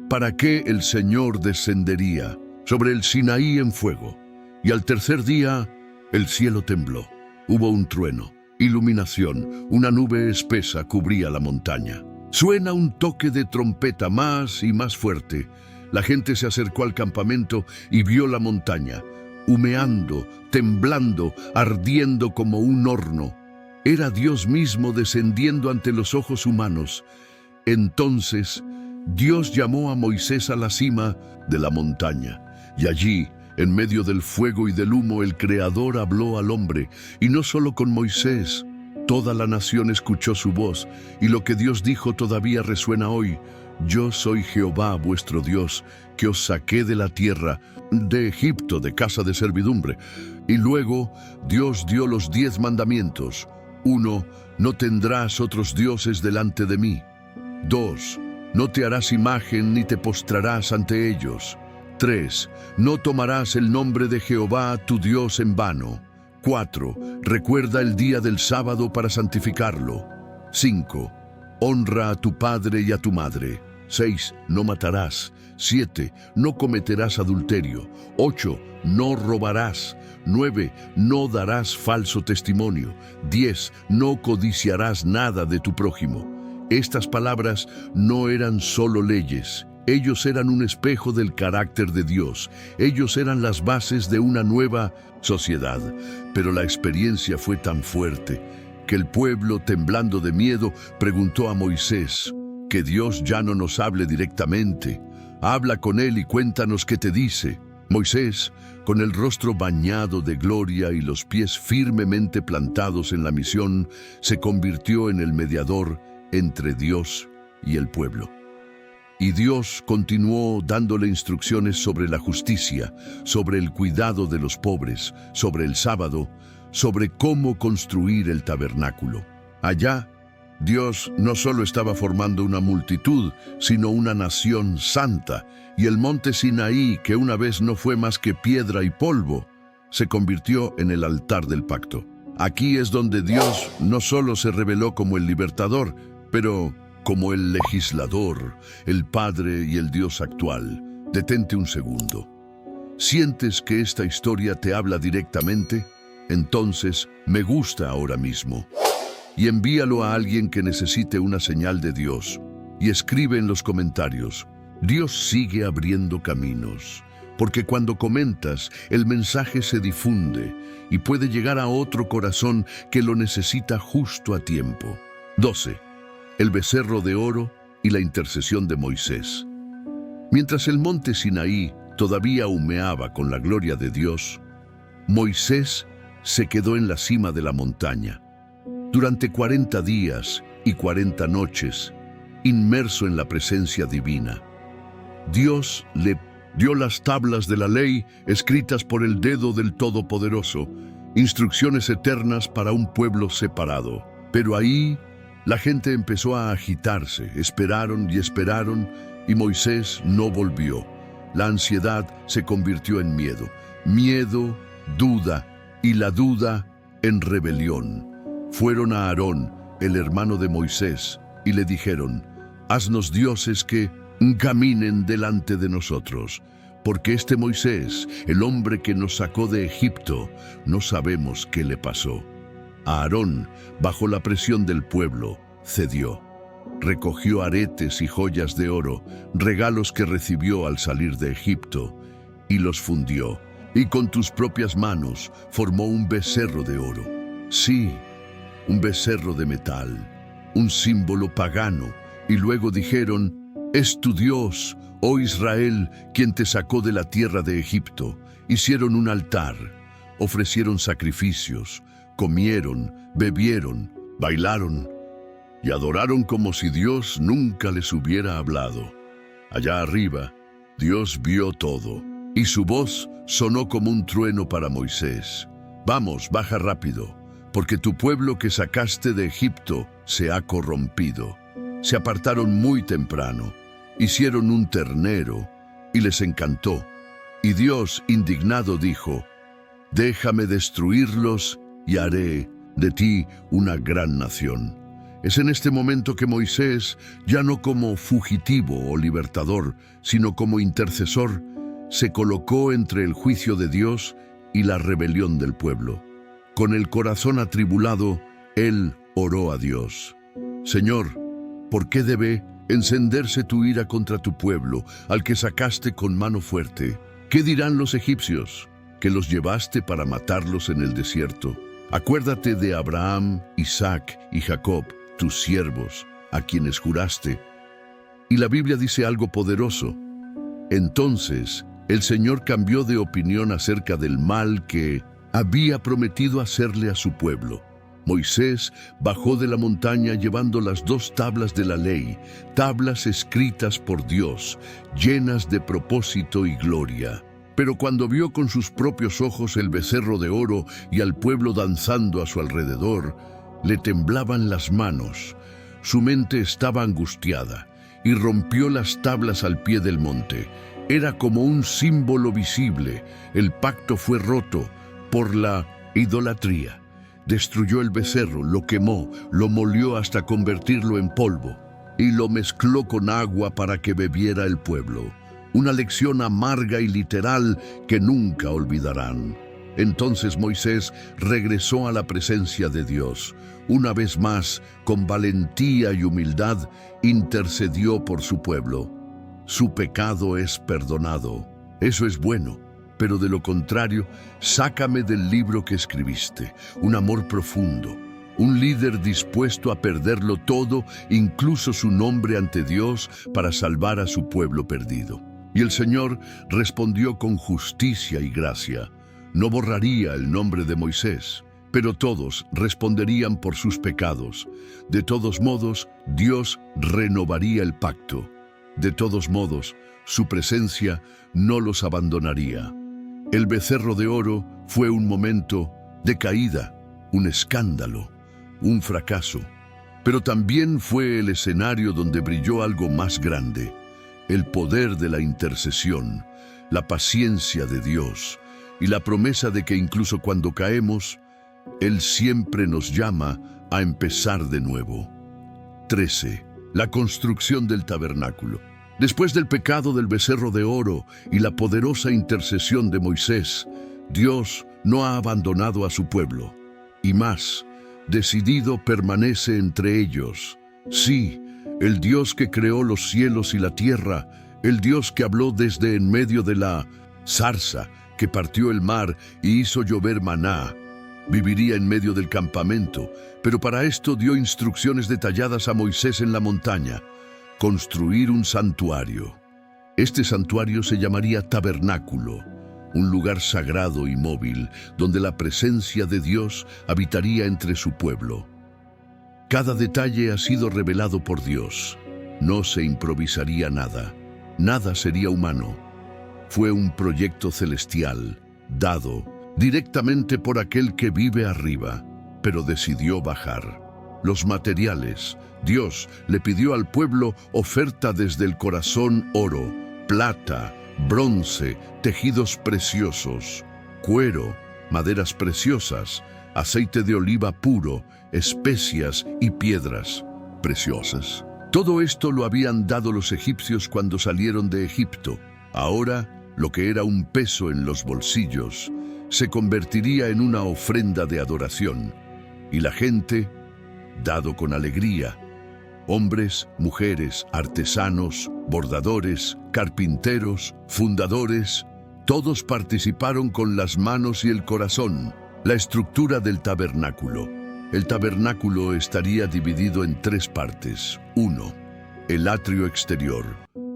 ¿Para qué el Señor descendería sobre el Sinaí en fuego? Y al tercer día, el cielo tembló. Hubo un trueno, iluminación, una nube espesa cubría la montaña. Suena un toque de trompeta más y más fuerte. La gente se acercó al campamento y vio la montaña, humeando, temblando, ardiendo como un horno. Era Dios mismo descendiendo ante los ojos humanos. Entonces, Dios llamó a Moisés a la cima de la montaña, y allí, en medio del fuego y del humo, el Creador habló al hombre, y no solo con Moisés. Toda la nación escuchó su voz, y lo que Dios dijo todavía resuena hoy: yo soy Jehová vuestro Dios, que os saqué de la tierra, de Egipto, de casa de servidumbre. Y luego Dios dio los 10 mandamientos. 1. No tendrás otros dioses delante de mí. 2. No te harás imagen ni te postrarás ante ellos. 3. No tomarás el nombre de Jehová tu Dios en vano. 4. Recuerda el día del sábado para santificarlo. 5. Honra a tu padre y a tu madre. 6. No matarás. 7. No cometerás adulterio. 8. No robarás. 9. No darás falso testimonio. 10. No codiciarás nada de tu prójimo. Estas palabras no eran solo leyes. Ellos eran un espejo del carácter de Dios. Ellos eran las bases de una nueva sociedad. Pero la experiencia fue tan fuerte que el pueblo, temblando de miedo, preguntó a Moisés: «Que Dios ya no nos hable directamente. Habla con él y cuéntanos qué te dice». Moisés, con el rostro bañado de gloria y los pies firmemente plantados en la misión, se convirtió en el mediador entre Dios y el pueblo. Y Dios continuó dándole instrucciones sobre la justicia, sobre el cuidado de los pobres, sobre el sábado, sobre cómo construir el tabernáculo. Allá, Dios no solo estaba formando una multitud, sino una nación santa, y el monte Sinaí, que una vez no fue más que piedra y polvo, se convirtió en el altar del pacto. Aquí es donde Dios no solo se reveló como el libertador, pero como el legislador, el Padre y el Dios actual. Detente un segundo. ¿Sientes que esta historia te habla directamente? Entonces, me gusta ahora mismo. Y envíalo a alguien que necesite una señal de Dios. Y escribe en los comentarios: Dios sigue abriendo caminos. Porque cuando comentas, el mensaje se difunde y puede llegar a otro corazón que lo necesita justo a tiempo. 12. El becerro de oro y la intercesión de Moisés. Mientras el monte Sinaí todavía humeaba con la gloria de Dios, Moisés se quedó en la cima de la montaña. Durante 40 días y 40 noches, inmerso en la presencia divina, Dios le dio las tablas de la ley escritas por el dedo del Todopoderoso, instrucciones eternas para un pueblo separado. Pero ahí la gente empezó a agitarse, esperaron y esperaron, y Moisés no volvió. La ansiedad se convirtió en miedo, duda, y la duda en rebelión. Fueron a Aarón, el hermano de Moisés, y le dijeron: «Haznos dioses que caminen delante de nosotros, porque este Moisés, el hombre que nos sacó de Egipto, no sabemos qué le pasó». Aarón, bajo la presión del pueblo, cedió. Recogió aretes y joyas de oro, regalos que recibió al salir de Egipto, y los fundió, y con tus propias manos formó un becerro de oro. Sí, un becerro de metal, un símbolo pagano, y luego dijeron: «Es tu Dios, oh Israel, quien te sacó de la tierra de Egipto». Hicieron un altar, ofrecieron sacrificios, comieron, bebieron, bailaron y adoraron como si Dios nunca les hubiera hablado. Allá arriba, Dios vio todo, y su voz sonó como un trueno para Moisés: «Vamos, baja rápido, porque tu pueblo que sacaste de Egipto se ha corrompido». Se apartaron muy temprano, hicieron un ternero, y les encantó. Y Dios, indignado, dijo: «Déjame destruirlos y haré de ti una gran nación». Es en este momento que Moisés, ya no como fugitivo o libertador, sino como intercesor, se colocó entre el juicio de Dios y la rebelión del pueblo. Con el corazón atribulado, él oró a Dios: «Señor, ¿por qué debe encenderse tu ira contra tu pueblo, al que sacaste con mano fuerte? ¿Qué dirán los egipcios, que los llevaste para matarlos en el desierto? Acuérdate de Abraham, Isaac y Jacob, tus siervos, a quienes juraste». Y la Biblia dice algo poderoso. Entonces, el Señor cambió de opinión acerca del mal que había prometido hacerle a su pueblo. Moisés bajó de la montaña llevando las 2 tablas de la ley, tablas escritas por Dios, llenas de propósito y gloria. Pero cuando vio con sus propios ojos el becerro de oro y al pueblo danzando a su alrededor, le temblaban las manos. Su mente estaba angustiada y rompió las tablas al pie del monte. Era como un símbolo visible. El pacto fue roto por la idolatría. Destruyó el becerro, lo quemó, lo molió hasta convertirlo en polvo. y lo mezcló con agua para que bebiera el pueblo. Una lección amarga y literal que nunca olvidarán. Entonces Moisés regresó a la presencia de Dios. Una vez más, con valentía y humildad, intercedió por su pueblo. Su pecado es perdonado. Eso es bueno. Pero de lo contrario, sácame del libro que escribiste. Un amor profundo. Un líder dispuesto a perderlo todo, incluso su nombre ante Dios, para salvar a su pueblo perdido. Y el Señor respondió con justicia y gracia. No borraría el nombre de Moisés, pero todos responderían por sus pecados. De todos modos, Dios renovaría el pacto. De todos modos, su presencia no los abandonaría. El becerro de oro fue un momento de caída, un escándalo, un fracaso, pero también fue el escenario donde brilló algo más grande, el poder de la intercesión, la paciencia de Dios y la promesa de que incluso cuando caemos, Él siempre nos llama a empezar de nuevo. 13. La construcción del tabernáculo. Después del pecado del becerro de oro y la poderosa intercesión de Moisés, Dios no ha abandonado a su pueblo. Y más, decidido permanece entre ellos. Sí, el Dios que creó los cielos y la tierra, el Dios que habló desde en medio de la zarza, que partió el mar y hizo llover maná, viviría en medio del campamento, pero para esto dio instrucciones detalladas a Moisés en la montaña: construir un santuario. Este santuario se llamaría tabernáculo, un lugar sagrado y móvil donde la presencia de Dios habitaría entre su pueblo. Cada detalle ha sido revelado por Dios. No se improvisaría nada. Nada sería humano. Fue un proyecto celestial, dado directamente por aquel que vive arriba, pero decidió bajar. Los materiales. Dios le pidió al pueblo oferta desde el corazón: oro, plata, bronce, tejidos preciosos, cuero, maderas preciosas, aceite de oliva puro, especias y piedras preciosas. Todo esto lo habían dado los egipcios cuando salieron de Egipto. Ahora, lo que era un peso en los bolsillos se convertiría en una ofrenda de adoración, y la gente, dado con alegría. Hombres, mujeres, artesanos, bordadores, carpinteros, fundadores, todos participaron con las manos y el corazón. La estructura del tabernáculo. El tabernáculo estaría dividido en 3 partes. 1. El atrio exterior.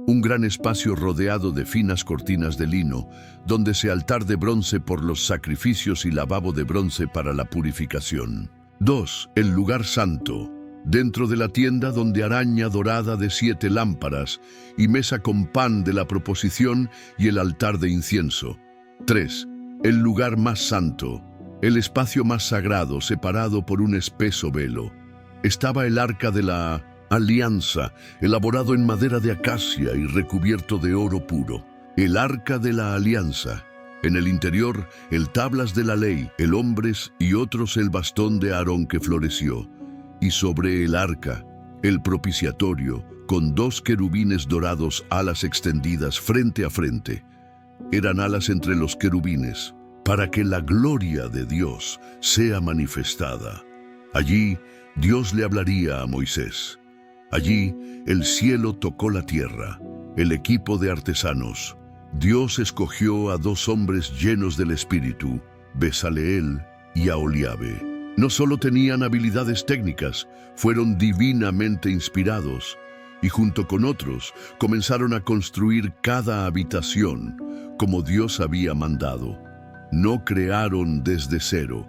Un gran espacio rodeado de finas cortinas de lino, donde se altar de bronce por los sacrificios y lavabo de bronce para la purificación. 2. El lugar santo. Dentro de la tienda donde araña dorada de 7 lámparas y mesa con pan de la proposición y el altar de incienso. 3. El lugar más santo. El espacio más sagrado separado por un espeso velo. Estaba el arca de la alianza, elaborado en madera de acacia y recubierto de oro puro. El arca de la alianza. En el interior, el tablas de la ley, el hombres y otros el bastón de Aarón que floreció. Y sobre el arca, el propiciatorio, con 2 querubines dorados, alas extendidas frente a frente. Eran alas entre los querubines, para que la gloria de Dios sea manifestada. Allí, Dios le hablaría a Moisés. Allí, el cielo tocó la tierra, el equipo de artesanos. Dios escogió a 2 hombres llenos del Espíritu, Bezaleel y Aholiabe. No solo tenían habilidades técnicas, fueron divinamente inspirados, y junto con otros comenzaron a construir cada habitación como Dios había mandado. No crearon desde cero.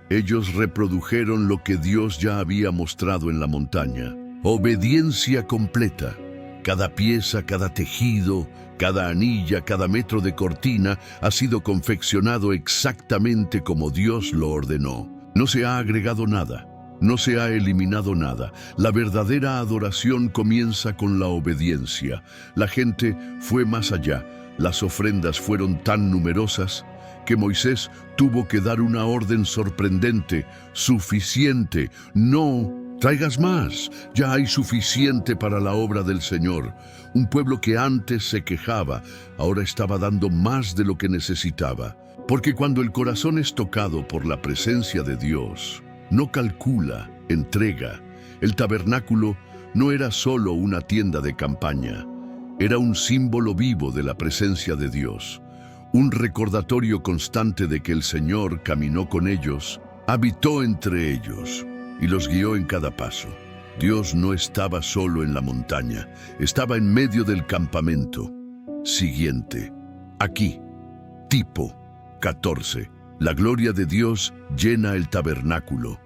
Ellos reprodujeron lo que Dios ya había mostrado en la montaña. Obediencia completa. Cada pieza, cada tejido, cada anilla, cada metro de cortina ha sido confeccionado exactamente como Dios lo ordenó. No se ha agregado nada, no se ha eliminado nada. La verdadera adoración comienza con la obediencia. La gente fue más allá. Las ofrendas fueron tan numerosas que Moisés tuvo que dar una orden sorprendente: suficiente, no Traigas más, ya hay suficiente para la obra del Señor. Un pueblo que antes se quejaba, ahora estaba dando más de lo que necesitaba. Porque cuando el corazón es tocado por la presencia de Dios, no calcula, entrega. El tabernáculo no era solo una tienda de campaña, era un símbolo vivo de la presencia de Dios, un recordatorio constante de que el Señor caminó con ellos, habitó entre ellos y los guió en cada paso. Dios no estaba solo en la montaña, estaba en medio del campamento. Siguiente. Aquí. Tipo 14. La gloria de Dios llena el tabernáculo.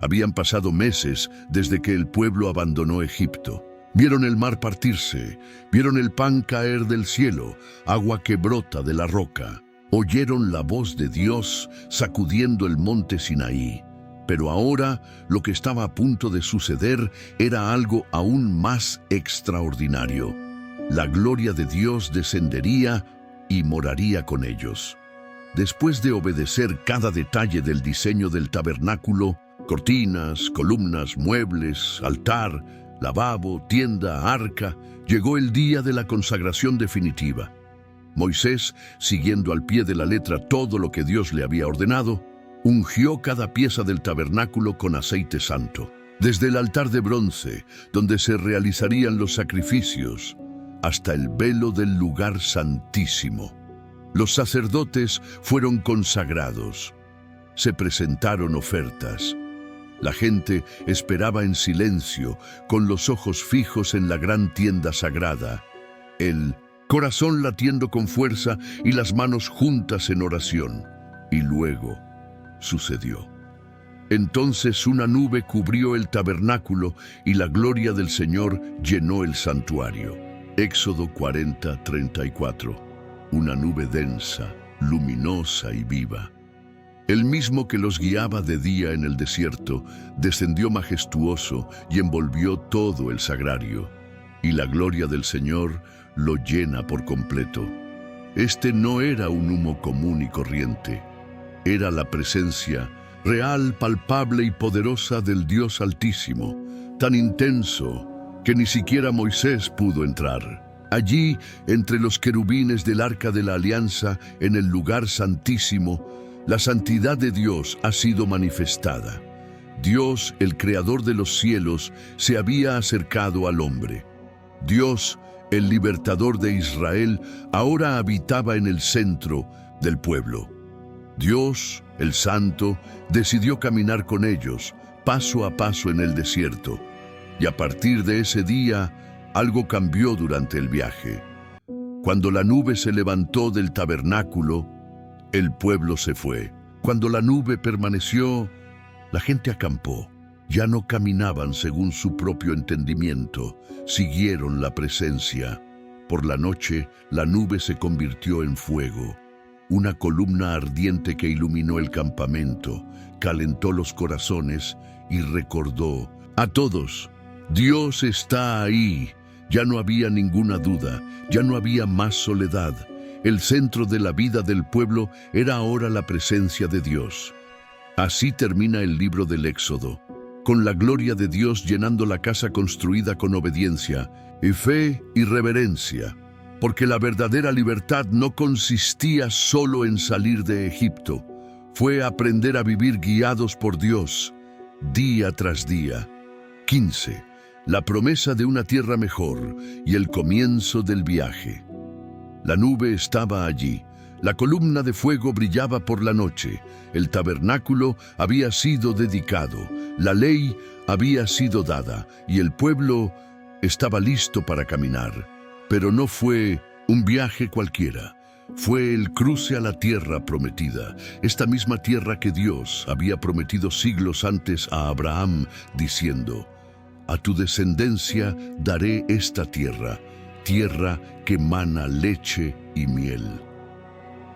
Habían pasado meses desde que el pueblo abandonó Egipto. Vieron el mar partirse, vieron el pan caer del cielo, agua que brota de la roca. Oyeron la voz de Dios sacudiendo el monte Sinaí. Pero ahora lo que estaba a punto de suceder era algo aún más extraordinario. La gloria de Dios descendería y moraría con ellos. Después de obedecer cada detalle del diseño del tabernáculo, cortinas, columnas, muebles, altar, lavabo, tienda, arca, llegó el día de la consagración definitiva. Moisés, siguiendo al pie de la letra todo lo que Dios le había ordenado, ungió cada pieza del tabernáculo con aceite santo. Desde el altar de bronce, donde se realizarían los sacrificios, hasta el velo del lugar santísimo. Los sacerdotes fueron consagrados. Se presentaron ofertas. La gente esperaba en silencio, con los ojos fijos en la gran tienda sagrada. El corazón latiendo con fuerza y las manos juntas en oración. Y luego sucedió. Entonces una nube cubrió el tabernáculo y la gloria del Señor llenó el santuario. Éxodo 40:34. Una nube densa, luminosa y viva. El mismo que los guiaba de día en el desierto, descendió majestuoso y envolvió todo el sagrario. Y la gloria del Señor lo llena por completo. Este no era un humo común y corriente. Era la presencia real, palpable y poderosa del Dios Altísimo, tan intenso que ni siquiera Moisés pudo entrar. Allí, entre los querubines del Arca de la Alianza, en el lugar santísimo, la santidad de Dios ha sido manifestada. Dios, el creador de los cielos, se había acercado al hombre. Dios, el libertador de Israel, ahora habitaba en el centro del pueblo. Dios, el Santo, decidió caminar con ellos, paso a paso en el desierto. Y a partir de ese día, algo cambió durante el viaje. Cuando la nube se levantó del tabernáculo, el pueblo se fue. Cuando la nube permaneció, la gente acampó. Ya no caminaban según su propio entendimiento, siguieron la presencia. Por la noche, la nube se convirtió en fuego. Una columna ardiente que iluminó el campamento, calentó los corazones y recordó a todos: Dios está ahí. Ya no había ninguna duda, ya no había más soledad. El centro de la vida del pueblo era ahora la presencia de Dios. Así termina el libro del Éxodo, con la gloria de Dios llenando la casa construida con obediencia y fe y reverencia, porque la verdadera libertad no consistía solo en salir de Egipto, fue aprender a vivir guiados por Dios, día tras día. 15. La promesa de una tierra mejor y el comienzo del viaje. La nube estaba allí, la columna de fuego brillaba por la noche, el tabernáculo había sido dedicado, la ley había sido dada y el pueblo estaba listo para caminar. Pero no fue un viaje cualquiera, fue el cruce a la tierra prometida, esta misma tierra que Dios había prometido siglos antes a Abraham, diciendo: a tu descendencia daré esta tierra, tierra que mana leche y miel.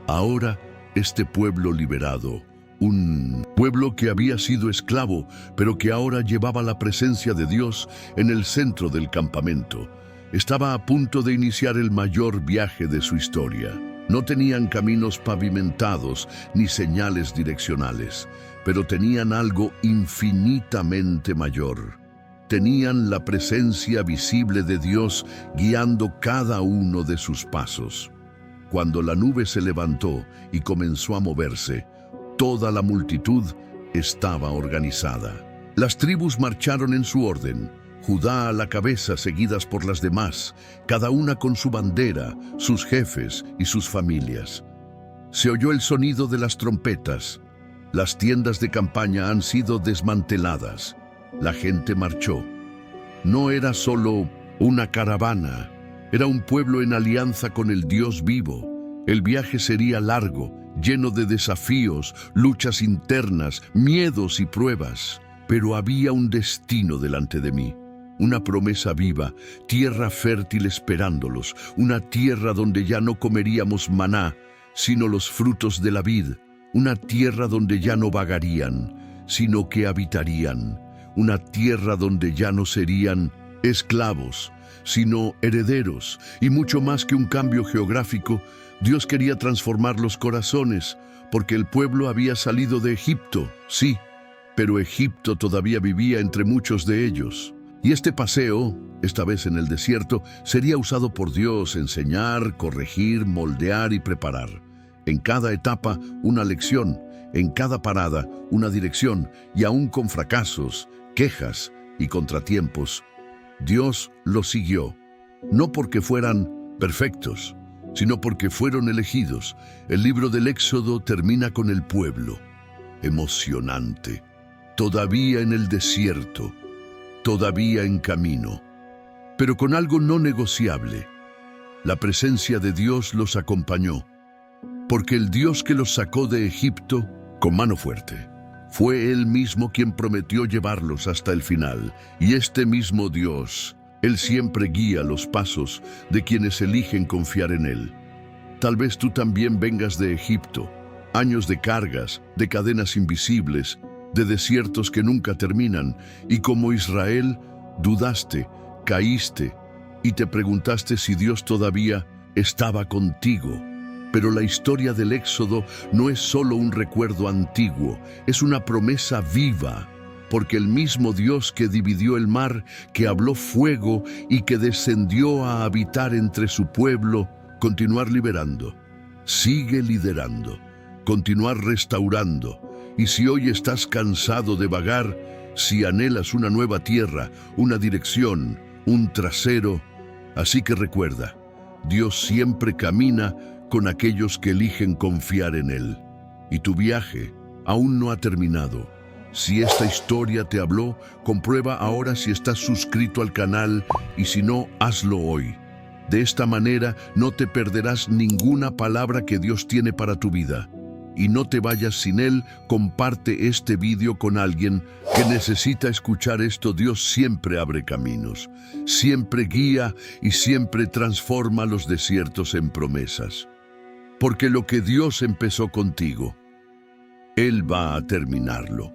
Ahora, este pueblo liberado, un pueblo que había sido esclavo, pero que ahora llevaba la presencia de Dios en el centro del campamento, estaba a punto de iniciar el mayor viaje de su historia. No tenían caminos pavimentados ni señales direccionales, pero tenían algo infinitamente mayor. Tenían la presencia visible de Dios guiando cada uno de sus pasos. Cuando la nube se levantó y comenzó a moverse, toda la multitud estaba organizada. Las tribus marcharon en su orden, Judá a la cabeza, seguidas por las demás, cada una con su bandera, sus jefes y sus familias. Se oyó el sonido de las trompetas. Las tiendas de campaña han sido desmanteladas. La gente marchó. No era solo una caravana, era un pueblo en alianza con el Dios vivo. El viaje sería largo, lleno de desafíos, luchas internas, miedos y pruebas. Pero había un destino delante de mí. Una promesa viva, tierra fértil esperándolos, una tierra donde ya no comeríamos maná, sino los frutos de la vid, una tierra donde ya no vagarían, sino que habitarían, una tierra donde ya no serían esclavos, sino herederos, y mucho más que un cambio geográfico, Dios quería transformar los corazones, porque el pueblo había salido de Egipto, sí, pero Egipto todavía vivía entre muchos de ellos. Y este paseo, esta vez en el desierto, sería usado por Dios enseñar, corregir, moldear y preparar. En cada etapa, una lección, en cada parada, una dirección, y aún con fracasos, quejas y contratiempos, Dios los siguió, no porque fueran perfectos, sino porque fueron elegidos. El libro del Éxodo termina con el pueblo. Emocionante. Todavía en el desierto, todavía en camino, pero con algo no negociable. La presencia de Dios los acompañó, porque el Dios que los sacó de Egipto con mano fuerte, fue Él mismo quien prometió llevarlos hasta el final. Y este mismo Dios, Él siempre guía los pasos de quienes eligen confiar en Él. Tal vez tú también vengas de Egipto, años de cargas, de cadenas invisibles, de desiertos que nunca terminan, y como Israel, dudaste, caíste, y te preguntaste si Dios todavía estaba contigo. Pero la historia del Éxodo no es solo un recuerdo antiguo, es una promesa viva, porque el mismo Dios que dividió el mar, que habló fuego y que descendió a habitar entre su pueblo, continuar liberando, sigue liderando, continuar restaurando. Y si hoy estás cansado de vagar, si anhelas una nueva tierra, una dirección, un trasero, así que recuerda, Dios siempre camina con aquellos que eligen confiar en Él. Y tu viaje aún no ha terminado. Si esta historia te habló, comprueba ahora si estás suscrito al canal y si no, hazlo hoy. De esta manera no te perderás ninguna palabra que Dios tiene para tu vida. Y no te vayas sin Él, comparte este vídeo con alguien que necesita escuchar esto. Dios siempre abre caminos, siempre guía y siempre transforma los desiertos en promesas. Porque lo que Dios empezó contigo, Él va a terminarlo.